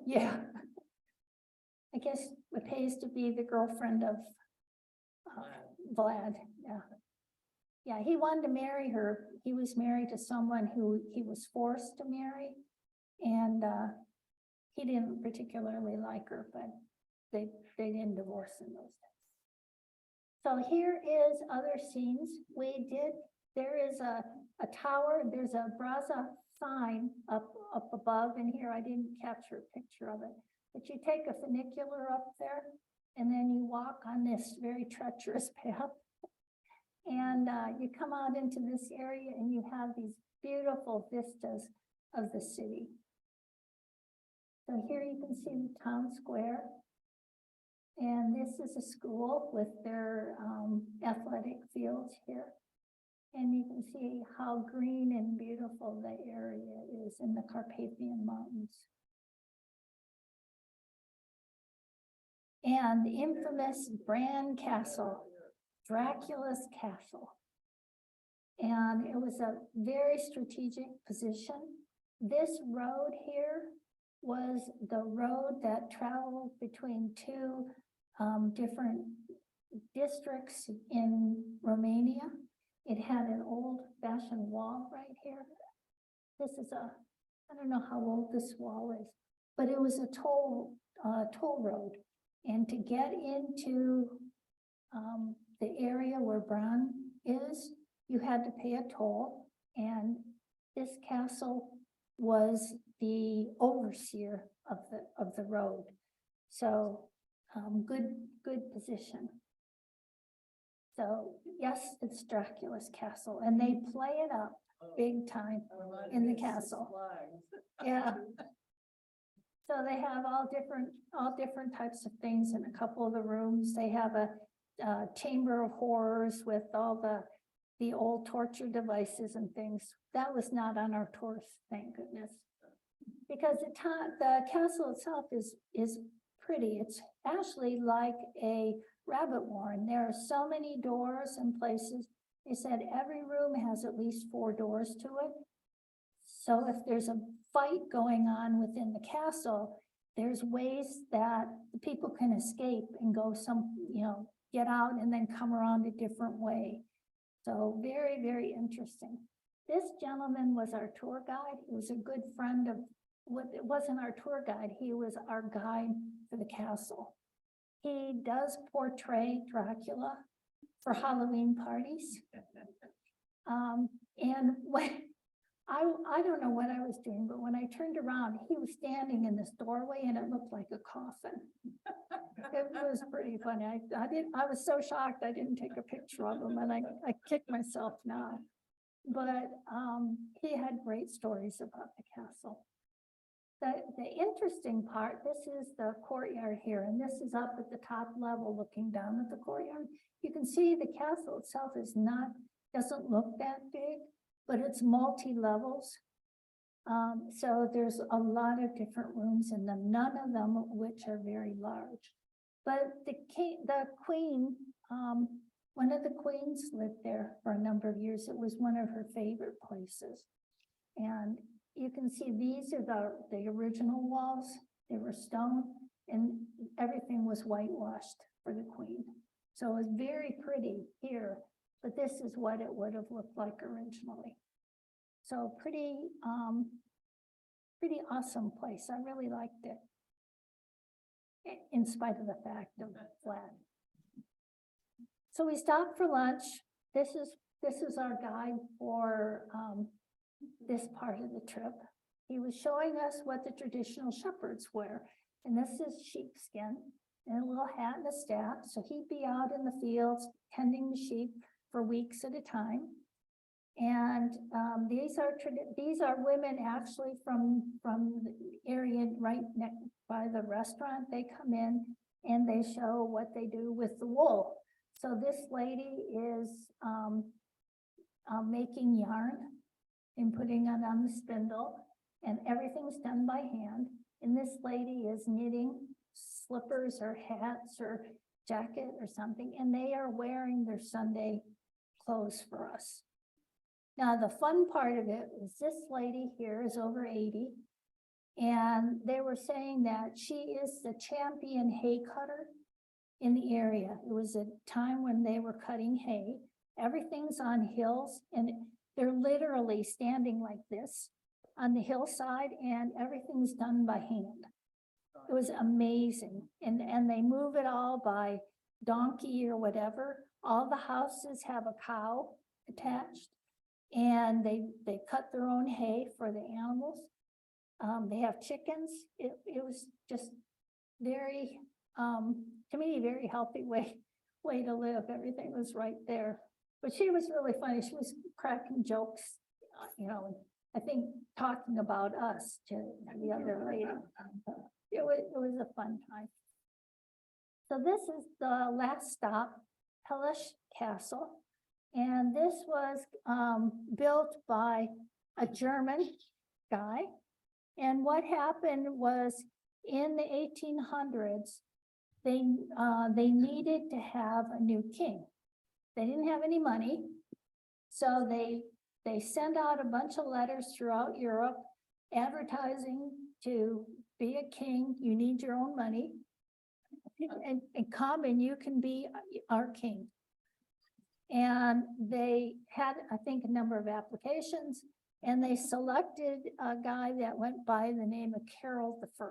Yeah. I guess it pays to be the girlfriend of Vlad. Yeah. Yeah, he wanted to marry her. He was married to someone who he was forced to marry. And he didn't particularly like her, but they didn't divorce in those days. So here is other scenes. There is a tower, there's a Braza sign up above in here. I didn't capture a picture of it, but you take a funicular up there, and then you walk on this very treacherous path. And you come out into this area, and you have these beautiful vistas of the city. So here you can see the town square. And this is a school with their athletic fields here. And you can see how green and beautiful the area is in the Carpathian Mountains. And the infamous Bran Castle, Dracula's castle. And it was a very strategic position. This road here was the road that traveled between two different districts in Romania. It had an old-fashioned wall right here. This is I don't know how old this wall is, but it was a toll road. And to get into the area where Bran is, you had to pay a toll, and this castle was the overseer of the road. So good position. So yes, it's Dracula's castle, and they play it up big time. Reminded In the me of Six castle. Flags. Yeah. So they have all different types of things in a couple of the rooms. They have a chamber of horrors with all the old torture devices and things. That was not on our tours, thank goodness. Because the castle itself is pretty. It's actually like a rabbit warren. There are so many doors and places. They said every room has at least 4 doors to it. So if there's a fight going on within the castle, there's ways that the people can escape and go get out and then come around a different way. So very, very interesting. This gentleman was our tour guide. He was a good friend of it wasn't our tour guide. He was our guide for the castle. He does portray Dracula for Halloween parties. And when I don't know what I was doing, but when I turned around, he was standing in this doorway and it looked like a coffin. It was pretty funny. I was so shocked I didn't take a picture of him, and I kicked myself now. But he had great stories about the castle. The interesting part, this is the courtyard here, and this is up at the top level looking down at the courtyard. You can see the castle itself doesn't look that big, but it's multi-levels. So there's a lot of different rooms in them, none of them which are very large. But the queen, one of the queens lived there for a number of years. It was one of her favorite places. And you can see these are the original walls. They were stone and everything was whitewashed for the queen. So it was very pretty here, but this is what it would have looked like originally. So pretty awesome place. I really liked it, in spite of the fact of flat. So we stopped for lunch. This is our guide for this part of the trip. He was showing us what the traditional shepherds wear. And this is sheepskin and a little hat and a staff. So he'd be out in the fields tending the sheep for weeks at a time. And these are women actually from the area right next by the restaurant. They come in and they show what they do with the wool. So this lady is making yarn and putting it on the spindle, and everything's done by hand. And this lady is knitting slippers or hats or jacket or something, and they are wearing their Sunday clothes for us. Now, the fun part of it is this lady here is over 80, and they were saying that she is the champion hay cutter in the area. It was a time when they were cutting hay. Everything's on hills, and they're literally standing like this on the hillside, and everything's done by hand. It was amazing. And they move it all by donkey or whatever. All the houses have a cow attached, and they cut their own hay for the animals. They have chickens. It was just very, to me, very healthy way to live. Everything was right there. But she was really funny. She was cracking jokes, I think talking about us to the other lady. It was a fun time. So this is the last stop, Hellish Castle. And this was built by a German guy. And what happened was in the 1800s, they needed to have a new king. They didn't have any money. So they sent out a bunch of letters throughout Europe advertising to be a king, you need your own money, and come and you can be our king. And they had, I think, a number of applications, and they selected a guy that went by the name of Carol I.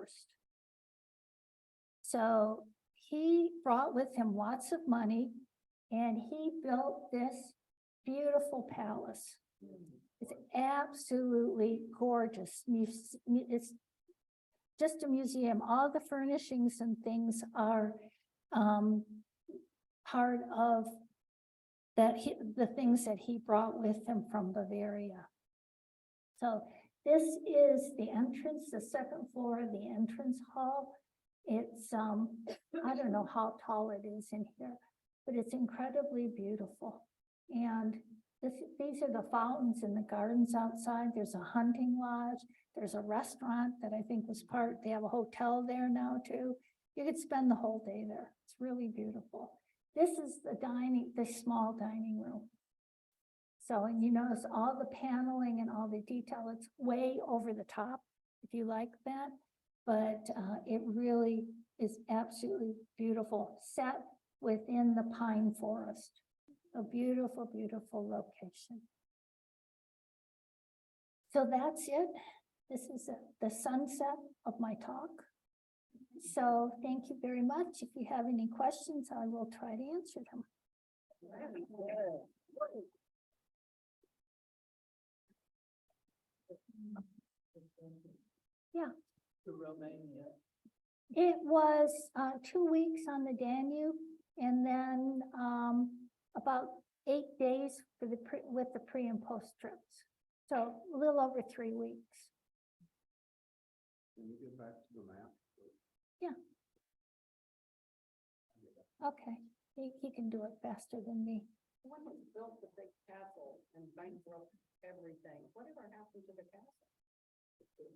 So he brought with him lots of money, and he built this beautiful palace. It's absolutely gorgeous. It's just a museum. All the furnishings and things are part of the things that he brought with him from Bavaria. So this is the entrance, the second floor of the entrance hall. It's, I don't know how tall it is in here, but it's incredibly beautiful. And these are the fountains and the gardens outside. There's a hunting lodge. There's a restaurant that I think was they have a hotel there now too. You could spend the whole day there. It's really beautiful. This is the small dining room. So, and you notice all the paneling and all the detail, it's way over the top, if you like that. But it really is absolutely beautiful, set within the pine forest. A beautiful, beautiful location. So that's it. This is the sunset of my talk. So thank you very much. If you have any questions, I will try to answer them. Yeah. To Romania. It was 2 weeks on the Danube, and then about 8 days for with the pre and post trips. So a little over 3 weeks. Can you get back to the map? Yeah. Okay, he can do it faster than me. When was built the big castle and bankrupt everything, whatever happened to the castle?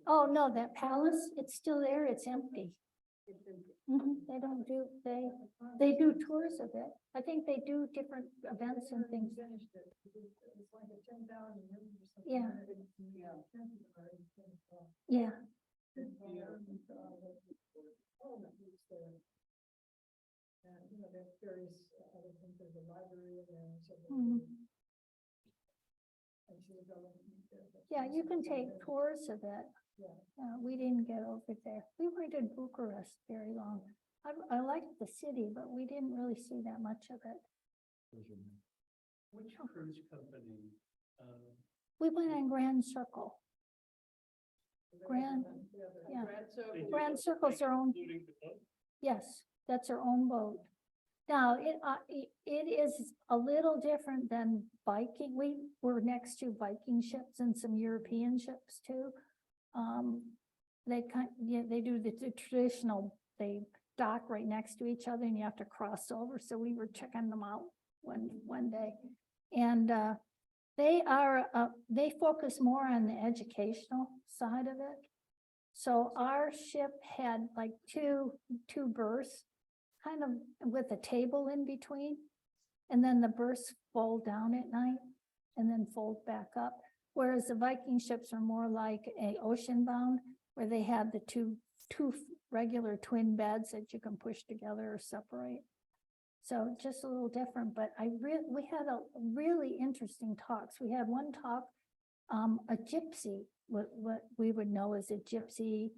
Oh, no, that palace, it's still there, it's empty. It's empty. They don't do, they do tours of it. I think they do different events and things. Finished it. It's like a 10,000 rooms or something. Yeah. Yeah. Yeah, And, you know, there's various other things, there's a library and so. Mhm. Yeah, you can take tours of it. Yeah. We didn't get over there. We weren't in Bucharest very long. I liked the city, but we didn't really see that much of it. Which cruise company? We went on Grand Circle. Grand, yeah. They do- Grand Circle's their own, including the boat? yes, that's their own boat. Now, it is a little different than Viking. We were next to Viking ships and some European ships too. They do the traditional, they dock right next to each other and you have to cross over. So we were checking them out one day. And they focus more on the educational side of it. So our ship had like two berths, kind of with a table in between. And then the berths fold down at night and then fold back up. Whereas the Viking ships are more like a ocean bound, where they have the two regular twin beds that you can push together or separate. So just a little different, but we had a really interesting talks. We had one talk, a gypsy, what we would know as a gypsy,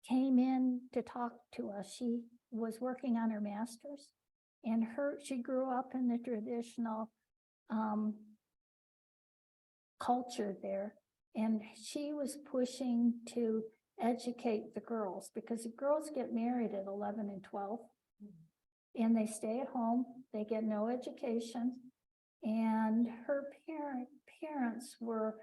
came in to talk to us. She was working on her master's, and she grew up in the traditional culture there, and she was pushing to educate the girls, because the girls get married at 11 and 12. And they stay at home, they get no education. And her parents were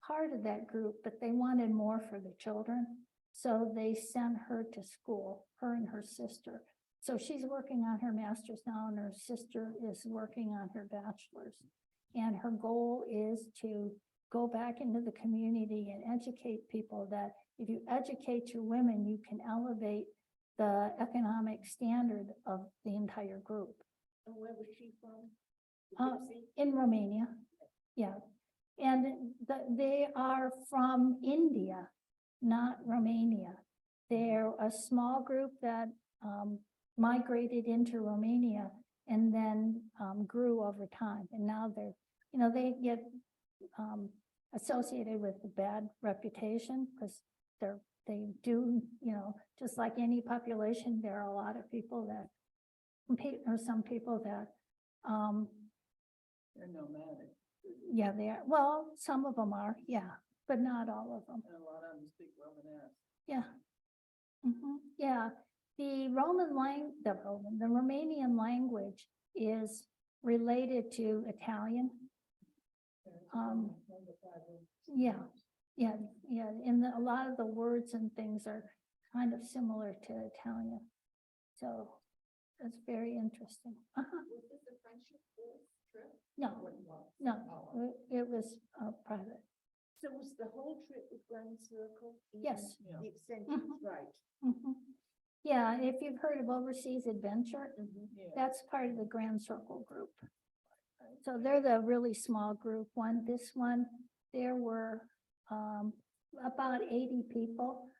part of that group, but they wanted more for the children. So they sent her to school, her and her sister. So she's working on her master's now, and her sister is working on her bachelor's. And her goal is to go back into the community and educate people that if you educate your women, you can elevate the economic standard of the entire group. And where was she from? In Romania, yeah. And they are from India, not Romania. They're a small group that migrated into Romania and then grew over time. And now they get associated with a bad reputation because they do, just like any population, there are a lot of people that compete, or some people that, They're nomadic, yeah, they are. Well, some of them are, yeah, but not all of them. and a lot of them speak Romanesque. Yeah. Yeah, the the Romanian language is related to Italian. One of the 5 rooms. yeah, yeah, and a lot of the words and things are kind of similar to Italian. So that's very interesting. Was this a friendship trip? No, no, Oh. it was private. So was the whole trip with Grand Circle? Yes. Even the extensions, right? Mhm. Yeah, if you've heard of Overseas Adventure, that's part of the Grand Circle group. So they're the really small group one. This one, there were about 80 people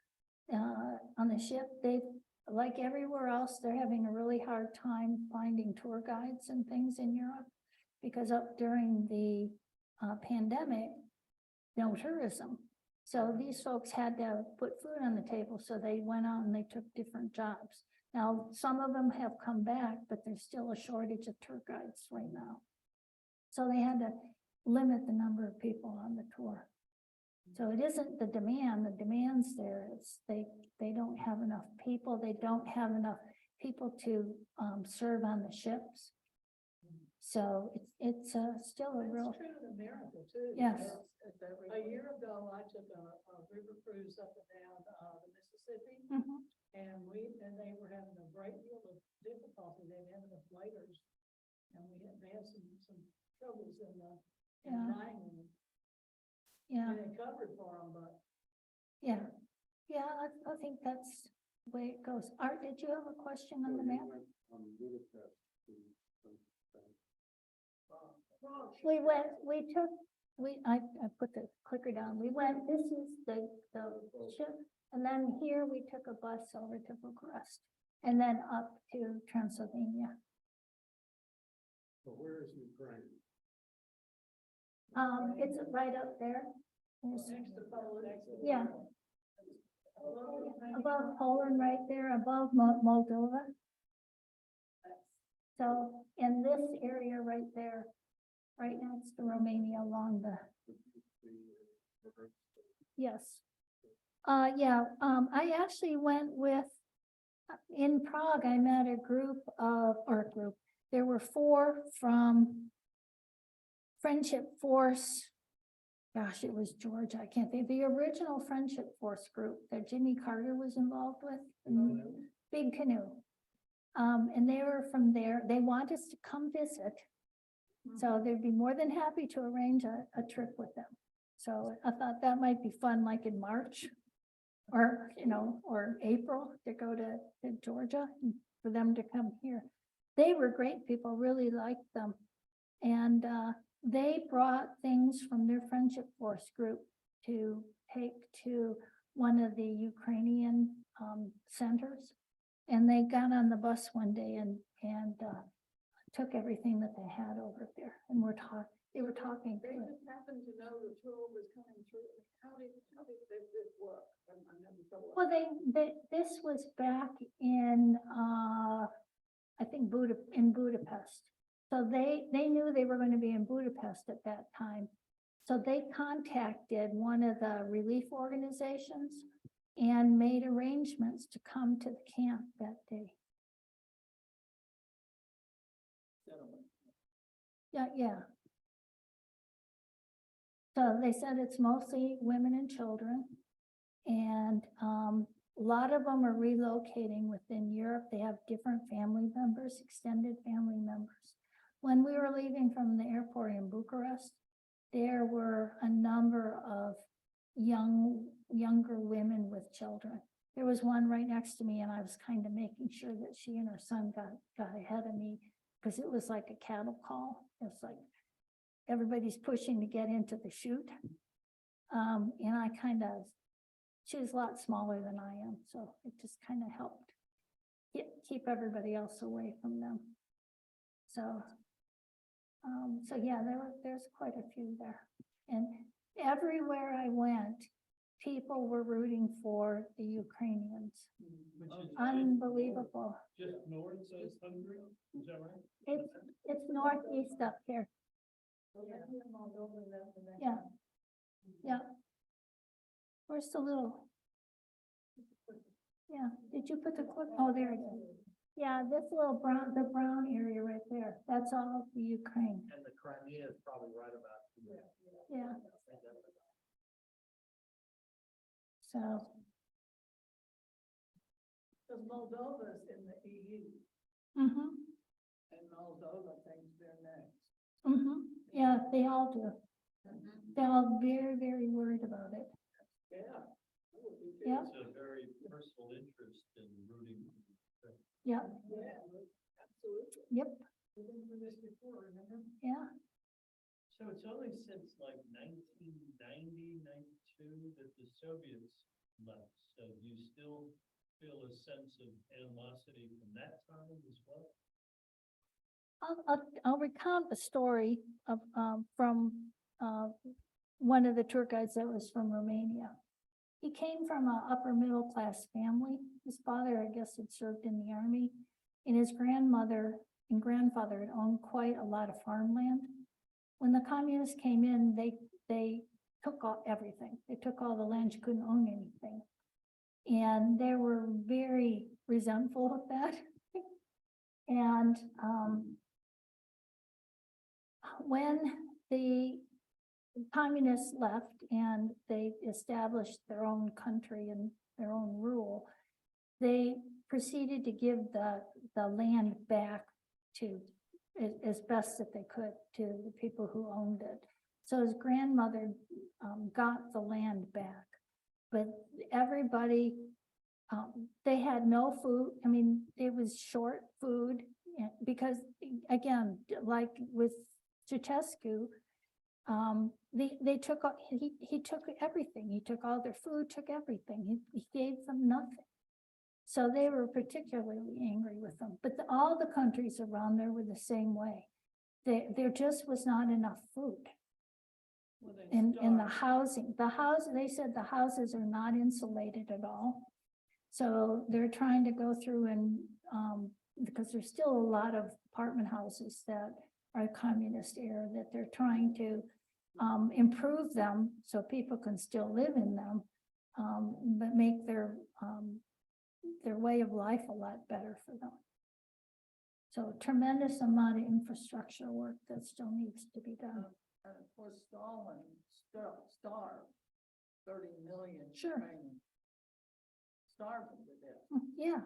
on the ship. They, like everywhere else, they're having a really hard time finding tour guides and things in Europe because up during the pandemic, no tourism. So these folks had to put food on the table, so they went out and they took different jobs. Now, some of them have come back, but there's still a shortage of tour guides right now. So they had to limit the number of people on the tour. So it isn't the demand's there, it's they don't have enough people, they don't have enough people to serve on the ships. So it's still a real, It's true in America too. Yes. A year ago, I took a river cruise up and down, the Mississippi, Mhm. and they were having a great deal of difficulty. They didn't have enough waders. And they had some troubles in Yeah. finding them. yeah, And they covered for them, but yeah, I think that's the way it goes. Art, did you have a question on the map? I put the clicker down. We went, this is the ship, and then here we took a bus over to Bucharest, and then up to Transylvania. So where is Ukraine? It's right up there. There's- next to Poland. Yeah. Above Poland, right there, above Moldova. So in this area right there, right next to Romania along the, yes. Yeah, I actually went with, in Prague, I met a group, there were 4 from Friendship Force. Gosh, it was Georgia, I can't think, the original Friendship Force group that Jimmy Carter was involved with. Big Canoe. And they were from there, they want us to come visit. So they'd be more than happy to arrange a trip with them. So I thought that might be fun, like in March. Or, or April, to go to Georgia, and for them to come here. They were great people, really liked them. And they brought things from their Friendship Force group to take to one of the Ukrainian centers. And they got on the bus one day and took everything that they had over there, and they were talking. They just happened to know the tour was coming through. How did this work? I'm never sure. Well, this was back in, I think in Budapest. So they knew they were going to be in Budapest at that time. So they contacted one of the relief organizations and made arrangements to come to the camp that day. Yeah. So they said it's mostly women and children. And a lot of them are relocating within Europe. They have different family members, extended family members. When we were leaving from the airport in Bucharest, there were a number of younger women with children. There was one right next to me, and I was kind of making sure that she and her son got ahead of me, because it was like a cattle call. It's like everybody's pushing to get into the chute. And I she was a lot smaller than I am, so it just kind of helped keep everybody else away from them. So yeah, there's quite a few there. And everywhere I went, people were rooting for the Ukrainians. Unbelievable. Just north of Hungary, is that right? It's northeast up here. Yeah. Yeah. Where's the little? Yeah, did you put the clip? Oh, there it is. Yeah, this little the brown area right there, that's all the Ukraine. And the Crimea is probably right about here. Yeah. So, Because Moldova's in the EU, mm-hmm, and Moldova thinks they're next. mm-hmm, yeah, they all do. They're all very, very worried about it. Yeah. Yeah, It's a very personal interest in rooting. yeah, Yeah, absolutely. yep, We've been through this before, remember? yeah. So it's only since like 1990, 92 that the Soviets left. So do you still feel a sense of animosity from that time as well? I'll recount a story of, from, one of the tour guides that was from Romania. He came from an upper middle class family. His father, I guess, had served in the army, and his grandmother and grandfather had owned quite a lot of farmland. When the communists came in, they took everything. They took all the land. You couldn't own anything. And they were very resentful of that. And when the communists left and they established their own country and their own rule, they proceeded to give the land back to, as best that they could, to the people who owned it. So his grandmother got the land back, but everybody, they had no food. I mean, it was short food because, again, like with Ceausescu, they took, he took everything. He took all their food, took everything. He gave them nothing. So they were particularly angry with them, but all the countries around there were the same way. There just was not enough food. Well, they In the starved. housing, they said the houses are not insulated at all. So they're trying to go through and, because there's still a lot of apartment houses that are communist era that they're trying to improve them so people can still live in them, but make their way of life a lot better for them. So tremendous amount of infrastructure work that still needs to be done. And of course, Stalin starved 30 million. Sure. Ukrainians. Starved them to death. Yeah.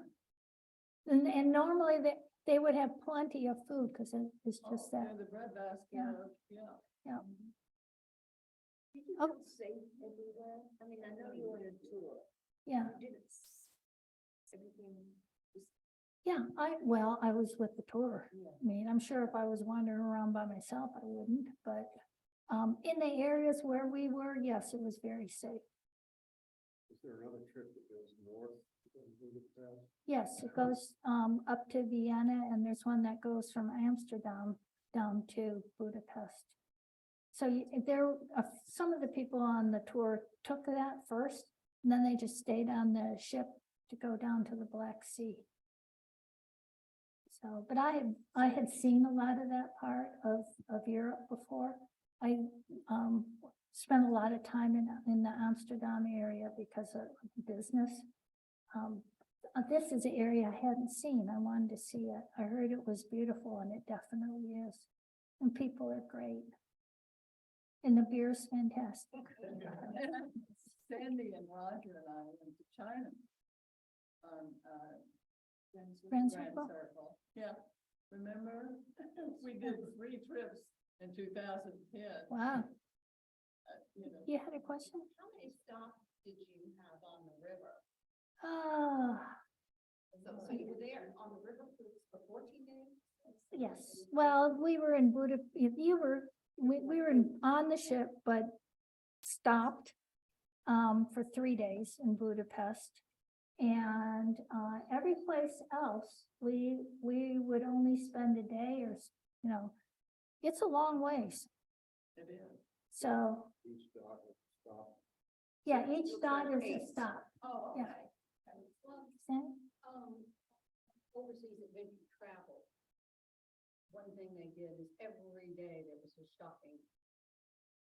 And normally they would have plenty of food because it's just that. Yeah, the breadbasket, Yeah. yeah. Yeah. Did you Oh. feel safe everywhere? I mean, I know you were on a tour. Yeah. You didn't, everything was, Yeah, I was with the tour. yeah. I mean, I'm sure if I was wandering around by myself, I wouldn't, but in the areas where we were, yes, it was very safe. Is there another trip that goes north? Yes, it goes up to Vienna, and there's one that goes from Amsterdam down to Budapest. So some of the people on the tour took that first, and then they just stayed on the ship to go down to the Black Sea. So, but I had seen a lot of that part of Europe before. I spent a lot of time in the Amsterdam area because of business. This is an area I hadn't seen. I wanted to see it. I heard it was beautiful, and it definitely is. And people are great. And the beer's fantastic. Sandy and Roger and I went to China on Grand Grand Circle? Circle. Yeah, remember? We did 3 trips in 2010. Wow. You know, You had a question? How many stops did you have on the river? So you were there on the river for 14 days? Yes. Well, we were in Budapest. We were on the ship, but stopped for 3 days in Budapest. And every place else, we would only spend a day or, it's a long ways. it is. So, Each dot is stop. yeah, each dot is a 8. stop. Oh, Yeah. okay. Well, Sam? overseas adventure travel, one thing they did is every day there was a shopping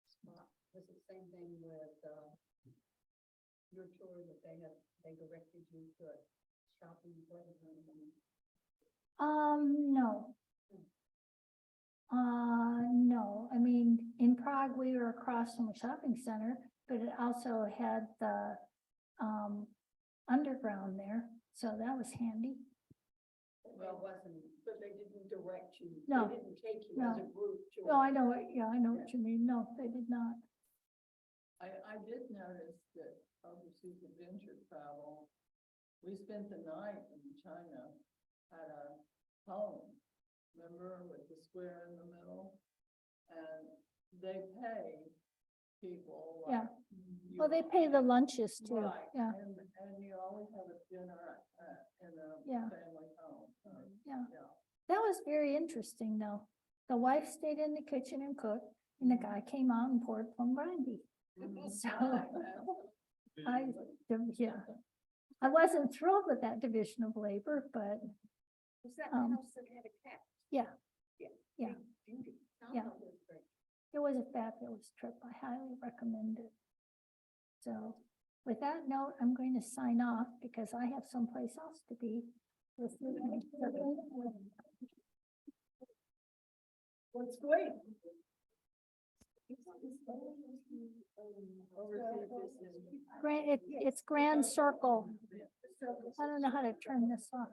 spot. Was it the same thing with your tour that they directed you to a shopping place? No. No, I mean, in Prague, we were store across from a shopping center, but it also had the, underground there, so that was handy. Well, it wasn't, But they didn't direct you. No. They didn't take you as a group to. No, I know what, yeah, I know what you mean. No, they did not. I did notice that overseas adventure travel, we spent the night in China at a home, remember, with the square in the middle? And they pay people. like Yeah. you- Well, they pay the lunches too. Right, Yeah, and you always have a dinner in a Yeah. family home, so, yeah. yeah. That was very interesting though. The wife stayed in the kitchen and cooked, and the guy came out and poured plum brandy. So I, yeah. I wasn't thrilled with that division of labor, but Was that Um, house that had a cat? yeah, Yeah. Yeah. Big beauty. Yeah. it was a fabulous trip. I highly recommend it. So with that note, I'm going to sign off because I have someplace else to be. This evening. What's great? It's Grand Circle. I don't know how to turn this off.